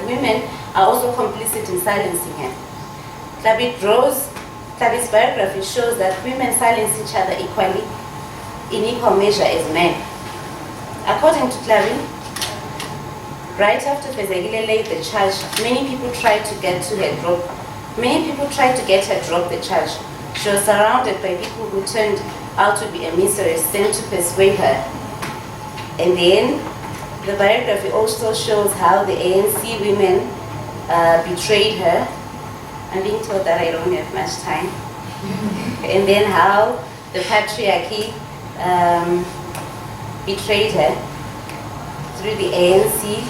women are also complicit in silencing her. Tlhako's biography shows that women silence each other equally, in equal measure as men. According to Tlhako, right after Fezekile laid the charge, many people tried to get her drop the charge. She was surrounded by people who turned out to be emissaries sent to persuade her. And then the biography also shows how the ANC women betrayed her. I'm being told that I don't have much time. And then how the patriarchy betrayed her through the ANC.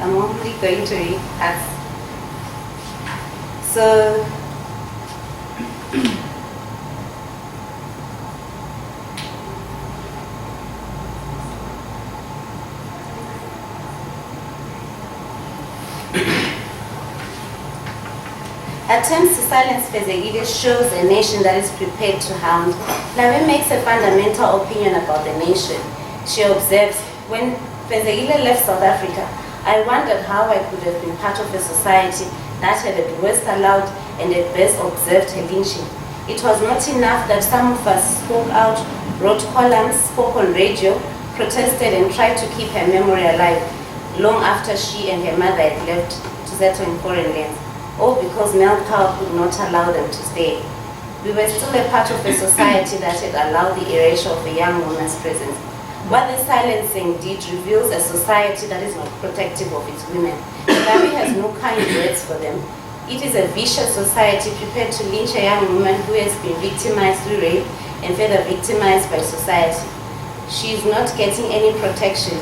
I'm only going to read us. So, attempts to silence Fezekile shows a nation that is prepared to hound. Tlhako makes a fundamental opinion about the nation. She observes, when Fezekile left South Africa, I wondered how I could have been part of a society that had at worst allowed and at best observed her lynching. It was not enough that some of us spoke out, wrote columns, spoke on radio, protested and tried to keep her memory alive long after she and her mother had left to settle in foreign lands, all because male power could not allow them to stay. We were still a part of a society that had allowed the erasure of a young woman's presence. What the silencing did reveals a society that is not protective of its women. Tlhako has no kind words for them. It is a vicious society prepared to lynch a young woman who has been victimized through rape and further victimized by society. She is not getting any protection.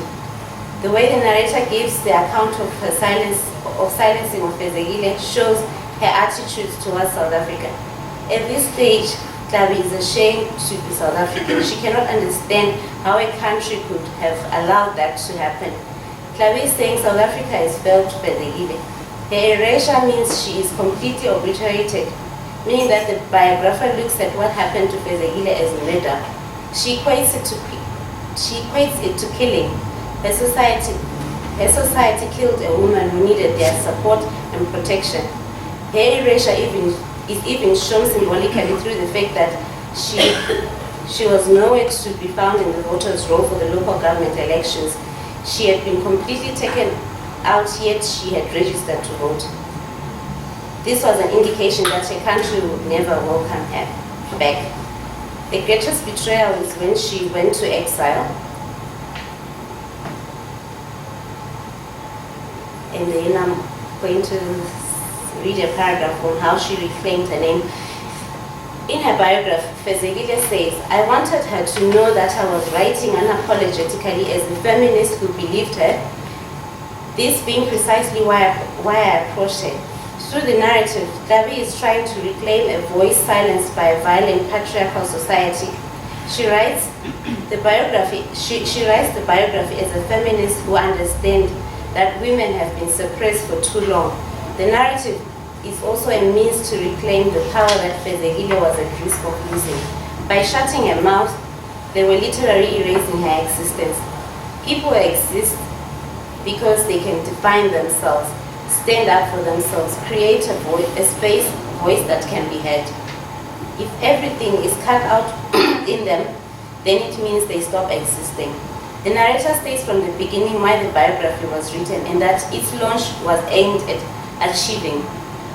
The way the narrator gives the account of her silencing of Fezekile shows her attitudes towards South Africa. At this stage, Tlhako is ashamed to be South African. She cannot understand how a country could have allowed that to happen. Tlhako is saying South Africa is failed to Fezekile. Her erasure means she is completely obliterated, meaning that the biographer looks at what happened to Fezekile as murder. She equates it to killing. Her society killed a woman who needed their support and protection. Her erasure is even shown symbolically through the fact that she was nowhere to be found in the voters' roll for the local government elections. She had been completely taken out, yet she had registered to vote. This was an indication that her country would never welcome her back. The greatest betrayal is when she went to exile. And then I'm going to read a paragraph on how she reclaimed her name. In her biography, Fezekile says, "I wanted her to know that I was writing unapologetically as a feminist who believed her, this being precisely why I approached her." Through the narrative, Tlhako is trying to reclaim a voice silenced by a violent patriarchal society. She writes the biography as a feminist who understands that women have been suppressed for too long. The narrative is also a means to reclaim the power that Fezekile was at risk of losing. By shutting her mouth, they were literally erasing her existence. People exist because they can define themselves, stand up for themselves, create a voice that can be heard. If everything is cut out in them, then it means they stop existing. The narrator states from the beginning why the biography was written and that its launch was aimed at achieving.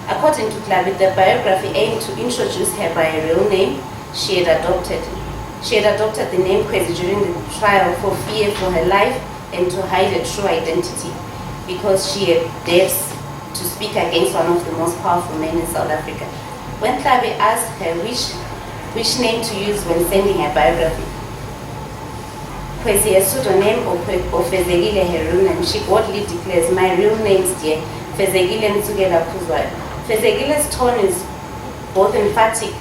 According to Tlhako, the biography aimed to introduce her by a real name she had adopted. She had adopted the name Kwezi during the trial for fear for her life and to hide her true identity, because she had dared to speak against one of the most powerful men in South Africa. When Tlhako asked her which name to use when sending her biography, Kwezi a pseudonym or Fezekile her real name, she boldly declares, "My real name's dear, Fezekile Ntsukela Kuzwayo." Fezekile's tone is both emphatic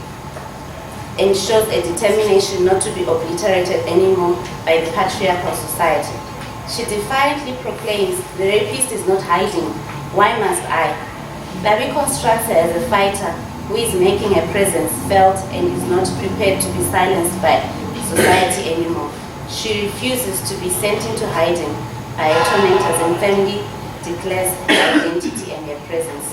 and shows a determination not to be obliterated anymore by the patriarchal society. She defiantly proclaims, "The rapist is not hiding. Why must I?" Tlhako constructs her as a fighter who is making her presence felt and is not prepared to be silenced by society anymore. She refuses to be sent into hiding by her tormentors and firmly declares her identity and her presence.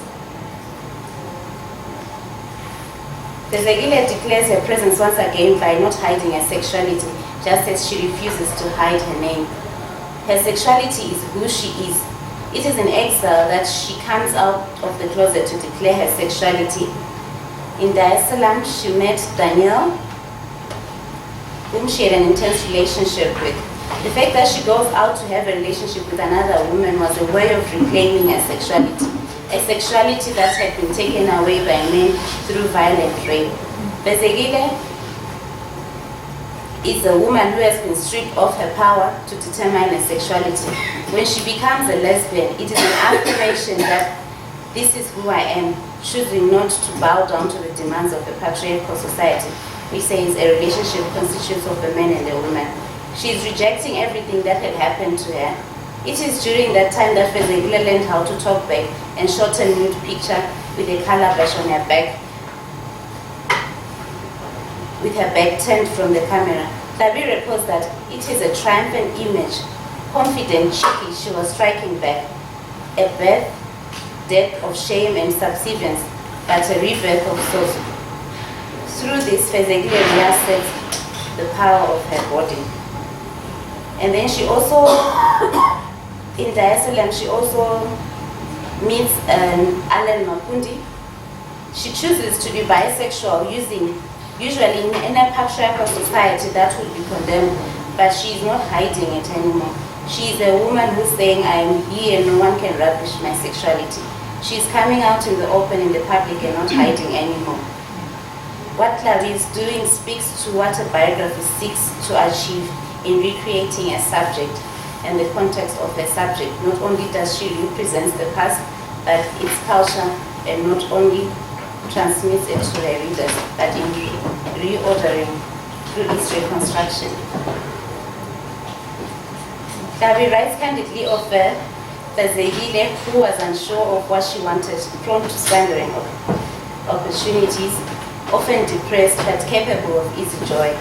Fezekile declares her presence once again by not hiding her sexuality, just as she refuses to hide her name. Her sexuality is who she is. It is in exile that she comes out of the closet to declare her sexuality. In Dar es Salaam, she met Daniel, whom she had an intense relationship with. The fact that she goes out to have a relationship with another woman was a way of reclaiming her sexuality, a sexuality that had been taken away by men through violent rape. Fezekile is a woman who has been stripped of her power to determine her sexuality. When she becomes a lesbian, it is an affirmation that this is who I am, choosing not to bow down to the demands of a patriarchal society, which says a relationship constitutes of a man and a woman. She is rejecting everything that had happened to her. It is during that time that Fezekile learned how to talk back and shot a nude picture with a calabash on her back, with her back turned from the camera. Tlhako reports that it is a triumphant image. Confident, cheeky, she was striking back. A birth, death of shame and subservience, but a rebirth of soul. Through this, Fezekile reasserts the power of her body. And then she also, in Dar es Salaam, she also meets Alan Makundi. She chooses to be bisexual usually in a patriarchal society that would be condemned, but she's not hiding it anymore. She's a woman who's saying, I am bi and no one can rubbish my sexuality. She's coming out in the open, in the public, and not hiding anymore. What Tlhako is doing speaks to what a biography seeks to achieve in recreating a subject and the context of the subject. Not only does she represent the past, but its culture, and not only transmits it to her readers, but in reordering through its reconstruction. Tlhako writes candidly of Fezekile, who was unsure of what she wanted, prone to squandering of opportunities, often depressed but capable of easy joy.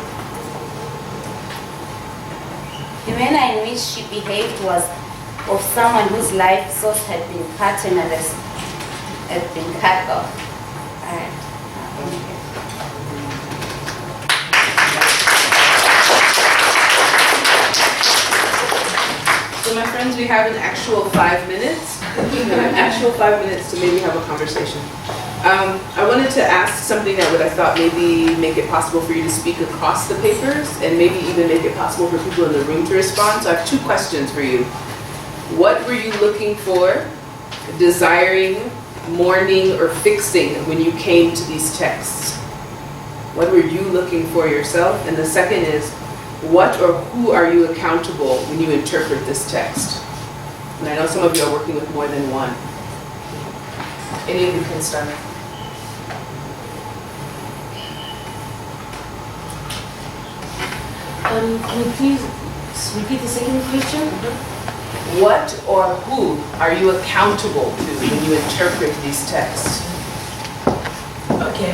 The manner in which she behaved was of someone whose life source had been cut off. All right. So my friends, we have an actual 5 minutes. An actual 5 minutes to maybe have a conversation. I wanted to ask something that I thought maybe make it possible for you to speak across the papers and maybe even make it possible for people in the room to respond. So I have 2 questions for you. What were you looking for, desiring, mourning, or fixing when you came to these texts? What were you looking for yourself? And the second is, what or who are you accountable when you interpret this text? And I know some of you are working with more than one. Any of you can start. Can you please repeat the second question? What or who are you accountable to when you interpret these texts? Okay,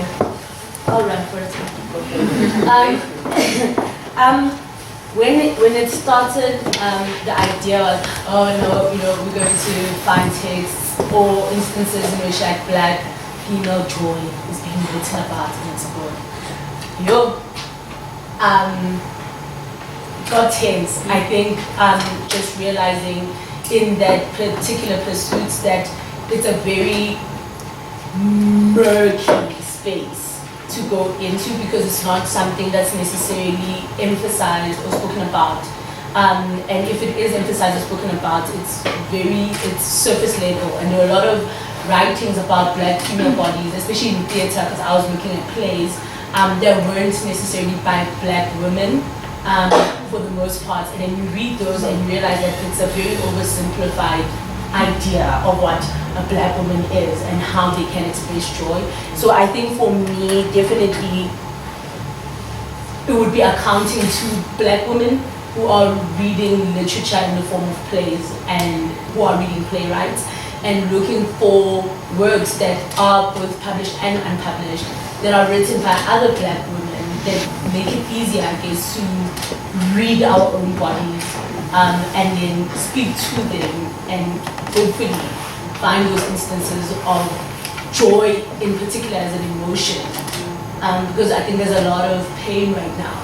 I'll run for it. When it started, the idea was, oh no, we're going to find texts or instances in which like black female joy is being written about in this book. Got tense. I think just realizing in that particular pursuits that it's a very murky space to go into because it's not something that's necessarily emphasized or spoken about. And if it is emphasized or spoken about, it's surface level. And there are a lot of writings about black female bodies, especially in theater, because I was looking at plays that weren't necessarily by black women. For the most part, and then you read those and you realize that it's a very oversimplified idea of what a black woman is and how they can express joy. So I think for me, definitely, it would be accounting to black women who are reading literature in the form of plays and who are reading playwrights and looking for works that are both published and unpublished that are written by other black women that make it easier, I guess, to read our own bodies and then speak to them and hopefully find those instances of joy in particular as an emotion. Because I think there's a lot of pain right now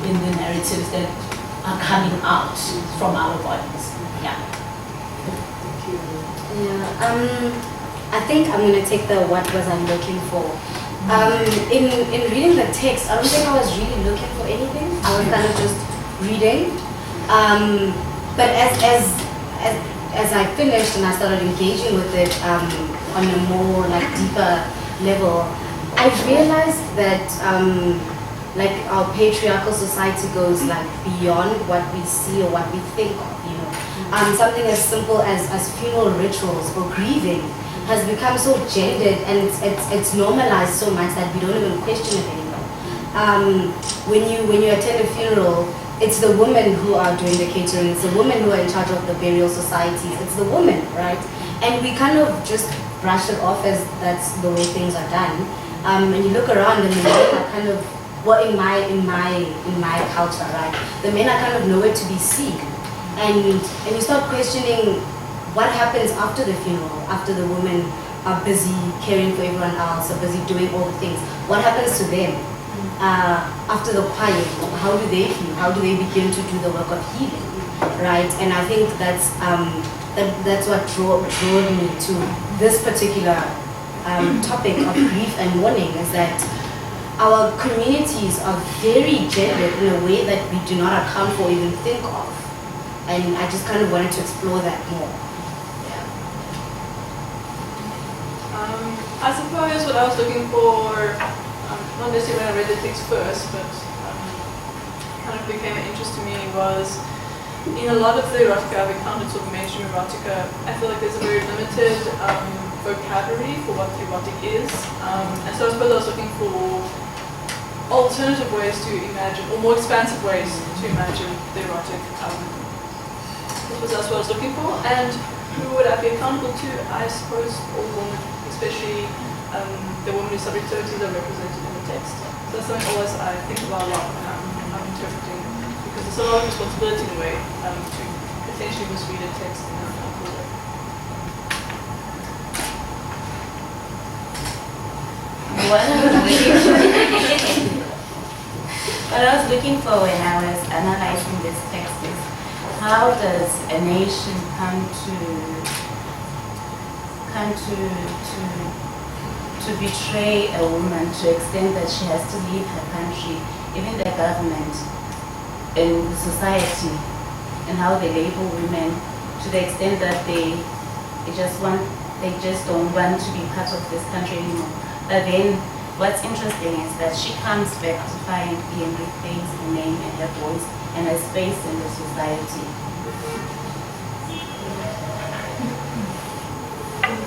in the narratives that are coming out from our bodies. Yeah. Yeah. I think I'm gonna take the what was I looking for. In reading the text, I don't think I was really looking for anything. I was kind of just reading. But as I finished and I started engaging with it on a more like deeper level, I realized that like our patriarchal society goes like beyond what we see or what we think of. Something as simple as funeral rituals or grieving has become so gendered and it's normalized so much that we don't even question it anymore. When you attend a funeral, it's the women who are doing the catering, it's the women who are in charge of the burial societies, it's the women, right? And we kind of just brush it off as that's the way things are done. And you look around and the men are kind of, well, in my culture, right? The men are kind of nowhere to be seen. And you start questioning what happens after the funeral, after the women are busy caring for everyone else, are busy doing all the things. What happens to them? After the quiet, how do they feel? How do they begin to do the work of healing, right? And I think that's what drew me to this particular topic of grief and mourning is that our communities are very gendered in a way that we do not account for or even think of. And I just kind of wanted to explore that more. I suppose what I was looking for, not necessarily when I read the text first, but kind of became an interest to me was in a lot of the erotica I've encountered, sort of mainstream erotica, I feel like there's a very limited vocabulary for what erotic is. And so I suppose I was looking for alternative ways to imagine, or more expansive ways to imagine the erotic. That's what I was looking for. And who would I be accountable to? I suppose all women, especially the women whose subjectivities are represented in the text. So that's something always I think about a lot when I'm interpreting, because there's a lot of responsibility in a way to potentially misread a text in a harmful way. What I was looking for when I was analyzing this text is how does a nation come to betray a woman to the extent that she has to leave her country, even the government and society, and how they label women to the extent that they just don't want to be part of this country anymore. But then what's interesting is that she comes back to find and retains her name and her voice and her space in the society.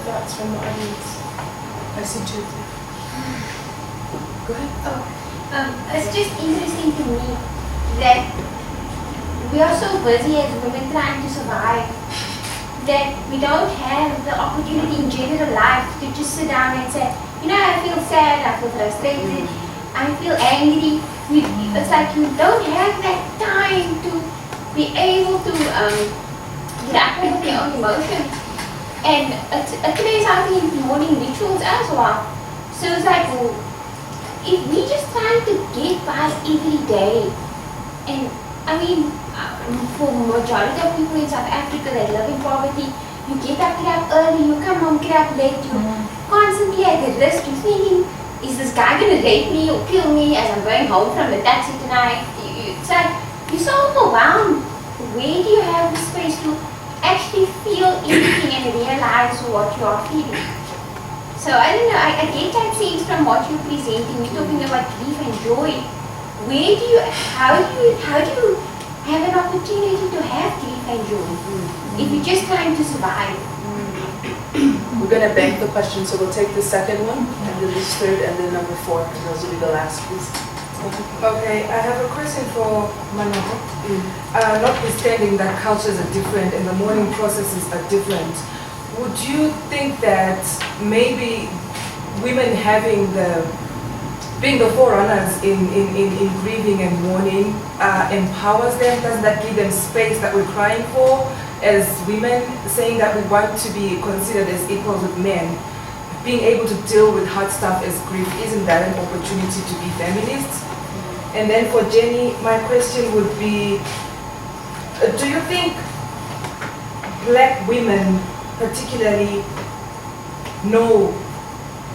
Thoughts from the audience? I see two. Go ahead. It's just interesting to me that we are so busy as women trying to survive that we don't have the opportunity in general life to just sit down and say, you know, I feel sad, I feel frustrated, I feel angry. It's like you don't have that time to be able to grapple with your own emotions. And it plays out in mourning rituals as well. So it's like, well, if we just try to get by every day, and I mean, for majority of people in South Africa that live in poverty, you get up crap early, you come home crap late, you're constantly at the risk, you're thinking, is this guy going to rape me or kill me as I'm going home from the taxi tonight? It's like, you're so overwhelmed. Where do you have the space to actually feel anything and realize what you are feeling? So I don't know, I get that sense from what you're presenting. You're talking about grief and joy. How do you have an opportunity to have grief and joy if you're just trying to survive? We're going to bank the question, so we'll take the second one, and then this third, and then number 4, and those will be the last, please. Okay, I have a question for Manoko. Notwithstanding that cultures are different and the mourning processes are different, would you think that maybe women being the forerunners in grieving and mourning empowers them? Doesn't that give them space that we're crying for as women, saying that we want to be considered as equals with men? Being able to deal with hard stuff as grief, isn't that an opportunity to be feminists? And then for Jenny, my question would be, do you think black women particularly know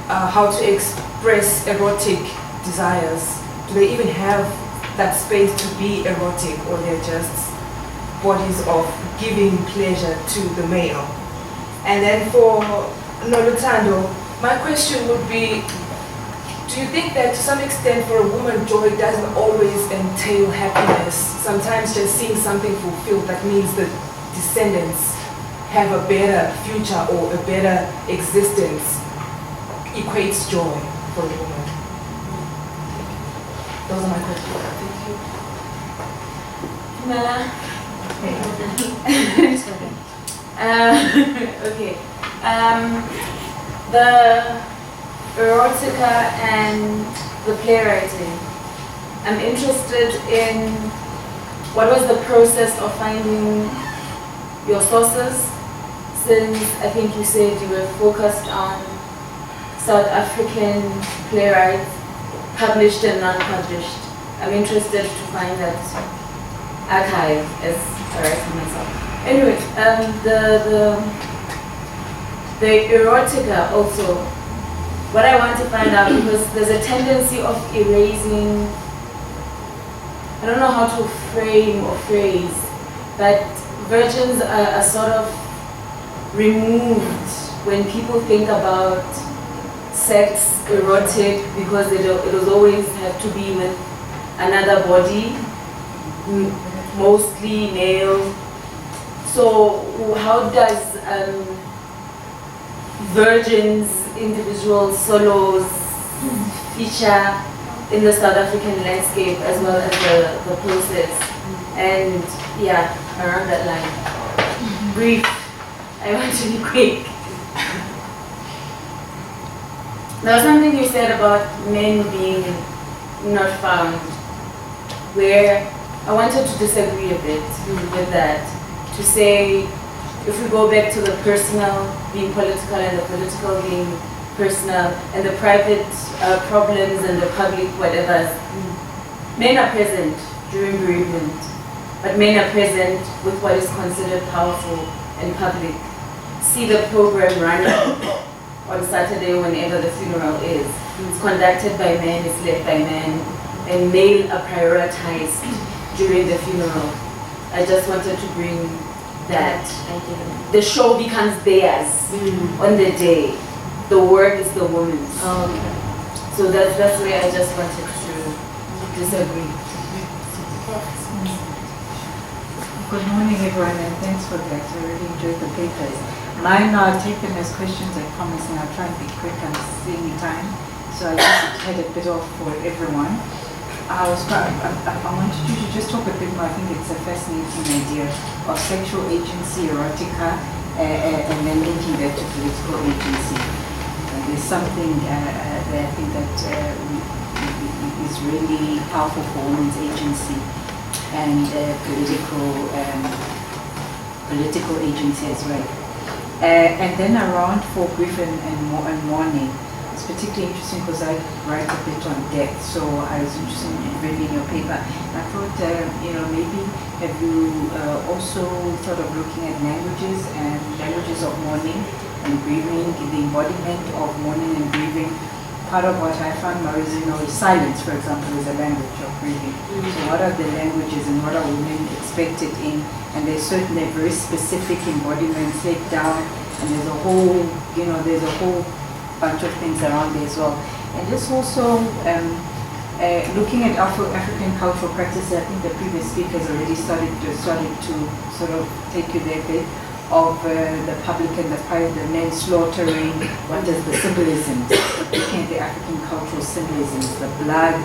how to express erotic desires? Do they even have that space to be erotic, or they're just bodies of giving pleasure to the male? And then for Noluthando, my question would be, do you think that to some extent for a woman joy doesn't always entail happiness? Sometimes just seeing something fulfilled, that means that descendants have a better future or a better existence, equates joy for a woman. Those are my questions. Okay. The erotica and the playwriting. I'm interested in what was the process of finding your sources, since I think you said you were focused on South African playwrights, published and non-published. I'm interested to find that archive as a writer myself. Anyway, the erotica also, what I want to find out, because there's a tendency of erasing, I don't know how to frame or phrase, but virgins are sort of removed when people think about sex, erotic, because it will always have to be with another body, mostly male. So how does virgins, individuals, solos feature in the South African landscape as well as the process? And yeah, around that line. Brief. I want to be quick. There was something you said about men being not found, where I wanted to disagree a bit with that. To say, if we go back to the personal being political and the political being personal and the private problems and the public whatever, men are present during bereavement, but men are present with what is considered powerful and public. See the program running on Saturday whenever the funeral is. It's conducted by men, it's led by men, and male are prioritized during the funeral. I just wanted to bring that. The show becomes theirs on the day. The word is the woman's. So that's where I just wanted to disagree. Good morning, everyone, and thanks for that. I really enjoyed the papers. Mine are taken as questions, I promise, and I'll try and be quick. I'm seeing time, so I just had a bit off for everyone. I wanted you to just talk a bit more. I think it's a fascinating idea of sexual agency, erotica, and then linking that to political agency. There's something that I think that is really powerful for women's agency and political agency as well. And then around for grief and mourning. It's particularly interesting because I write a bit on death, so I was interested in reading your paper. I thought, maybe have you also thought of looking at languages of mourning and grieving, the embodiment of mourning and grieving? Part of what I found more is, silence, for example, is a language of grieving. So what are the languages and what are women expected in? And there's certainly very specific embodiments laid down, and there's a whole bunch of things around there as well. And just also looking at African cultural practices, I think the previous speakers already started to sort of take you there a bit, of the public and the private, the men slaughtering, what is the symbolism, looking at the African cultural symbolisms, the blood,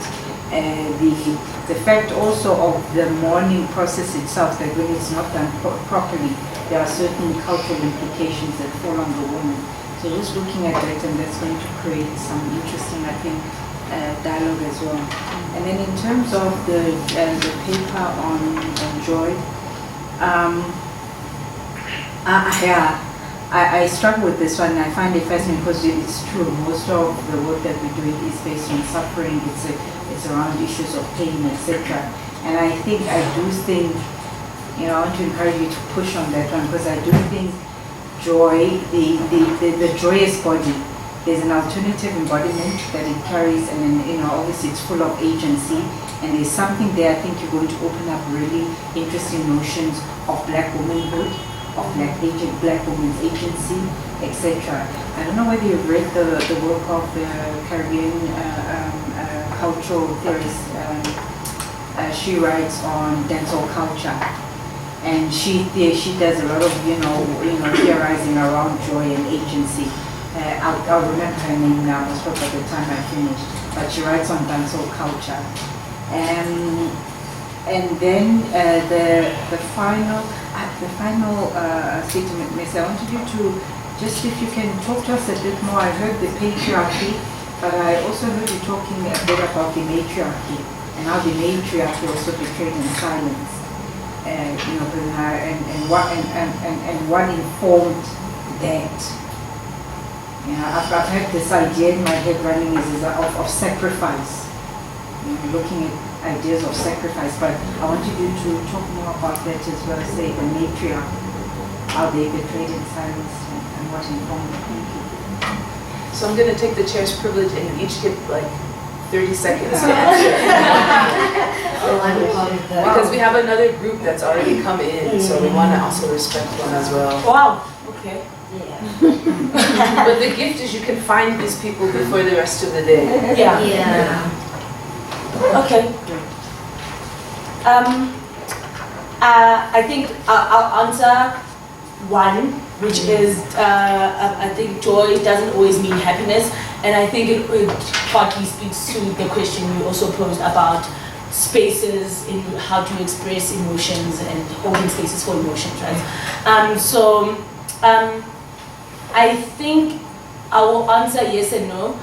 the fact also of the mourning process itself, that when it's not done properly, there are certain cultural implications that fall on the woman. So just looking at that, and that's going to create some interesting, I think, dialogue as well. And then in terms of the paper on joy, I struggle with this one. I find it fascinating because it's true. Most of the work that we do is based on suffering. It's around issues of pain, etc. And I do think, I want to encourage you to push on that one, because I do think joy, the joyous body, there's an alternative embodiment that it carries, and then, obviously it's full of agency, and there's something there. I think you're going to open up really interesting notions of black womanhood, of black women's agency, etc. I don't know whether you've read the work of the Caribbean cultural theorist. She writes on dancehall culture. And she does a lot of theorizing around joy and agency. I'll remember her name now. I spoke at the time I finished. But she writes on dancehall culture. And then the final statement, Miss, I wanted you to just, if you can talk to us a bit more. I heard the patriarchy, but I also heard you talking a bit about the matriarchy and how the matriarchy also betrayed in silence. And what informed that? I've had this idea in my head running is of sacrifice. Looking at ideas of sacrifice, but I wanted you to talk more about that as well. Say the matriarch, how they betrayed in silence, and what informed it. Thank you. So I'm going to take the chair's privilege and you each get like 30 seconds to answer. Because we have another group that's already come in, so we want to also respect them as well. Wow. Okay. But the gift is you can find these people before the rest of the day. Yeah. Okay. I think I'll answer one, which is I think joy doesn't always mean happiness, and I think it partly speaks to the question you also posed about spaces in how to express emotions and holding spaces for emotions, right? I think I will answer yes and no.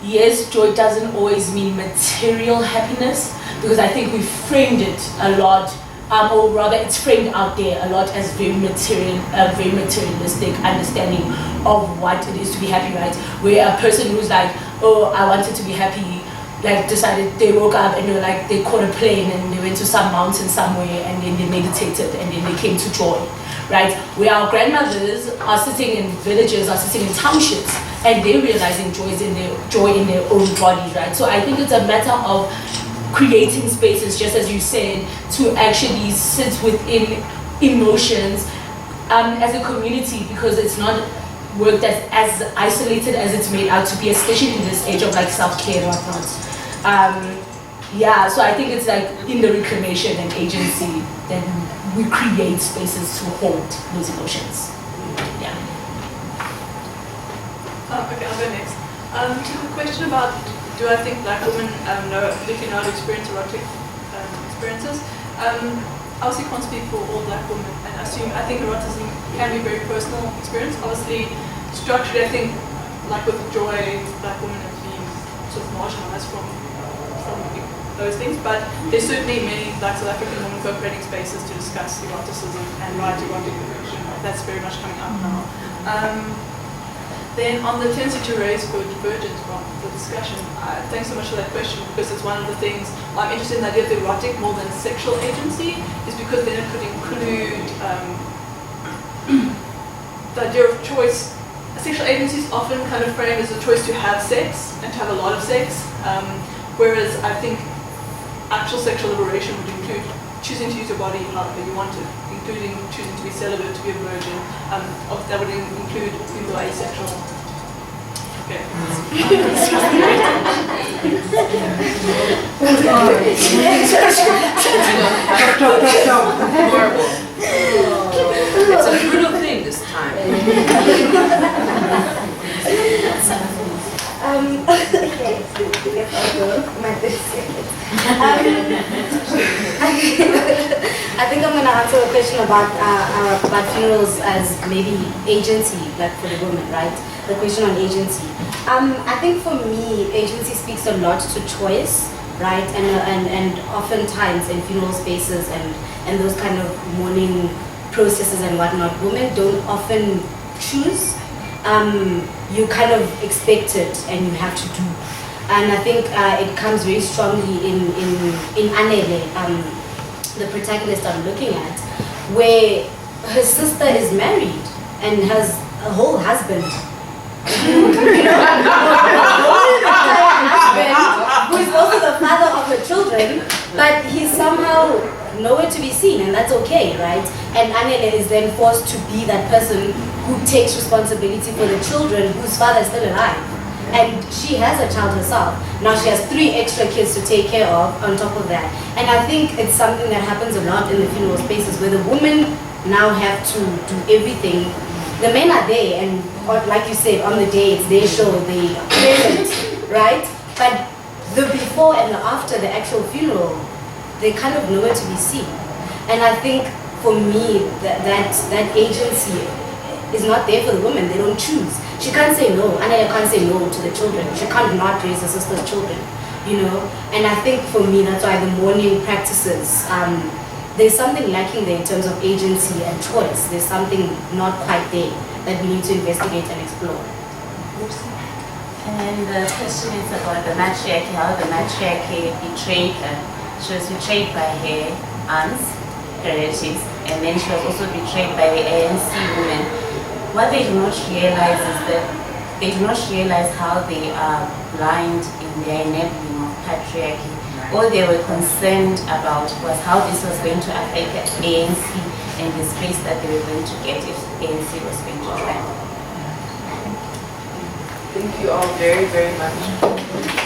Yes, joy doesn't always mean material happiness, because I think we framed it a lot, or rather it's framed out there a lot as very materialistic understanding of what it is to be happy, right? Where a person who's like, oh, I wanted to be happy, like decided they woke up and they caught a plane and they went to some mountain somewhere and then they meditated and then they came to joy, right? Where our grandmothers are sitting in villages, are sitting in townships, and they're realizing joy in their own bodies, right? So I think it's a matter of creating spaces, just as you said, to actually sit within emotions as a community, because it's not work that's as isolated as it's made out to be, especially in this age of like self-care and whatnot. So I think it's like in the reclamation and agency that we create spaces to hold those emotions. Yeah. Okay, I'll go next. To the question about do I think black women looking how to experience erotic experiences? Obviously can't speak for all black women, and I think eroticism can be a very personal experience. Obviously, structurally, I think, like with joy, black women have been sort of marginalized from those things, but there's certainly many black South African women co-creating spaces to discuss eroticism and write erotic fiction. That's very much coming up now. Then on the tendency to raise for divergence from the discussion, thanks so much for that question, because it's one of the things I'm interested in. The idea of erotic more than sexual agency is because then it could include the idea of choice. Sexual agency is often kind of framed as a choice to have sex and to have a lot of sex, whereas I think actual sexual liberation would include choosing to use your body however you want to, including choosing to be celibate, to be a virgin. That would include people who are asexual. Okay. Horrible. It's a brutal thing this time. I think I'm going to answer a question about funerals as maybe agency, like for the women, right? The question on agency. I think for me, agency speaks a lot to choice, right? And oftentimes in funeral spaces and those kind of mourning processes and whatnot, women don't often choose. You kind of expect it and you have to do. And I think it comes very strongly in Anele, the protagonist I'm looking at, where her sister is married and has a whole husband. Who is also the father of her children, but he's somehow nowhere to be seen, and that's okay, right? And Anele is then forced to be that person who takes responsibility for the children whose father is still alive. And she has a child herself. Now she has 3 extra kids to take care of on top of that. And I think it's something that happens a lot in the funeral spaces where the women now have to do everything. The men are there, and like you said, on the day it's their show, they are present, right? But the before and the after the actual funeral, they kind of nowhere to be seen. And I think for me, that agency is not there for the women. They don't choose. She can't say no. Anaya can't say no to the children. She can't not raise her sister's children, you know? And I think for me, that's why the mourning practices, there's something lacking there in terms of agency and choice. There's something not quite there that we need to investigate and explore. And the question is about the matriarchy, how the matriarchy betrayed her. She was betrayed by her aunts, her relatives, and then she was also betrayed by the ANC women. What they do not realize is that they do not realize how they are blind in their enabling of patriarchy. All they were concerned about was how this was going to affect ANC and the space that they were going to get if ANC was going to trend. Thank you all very, very much.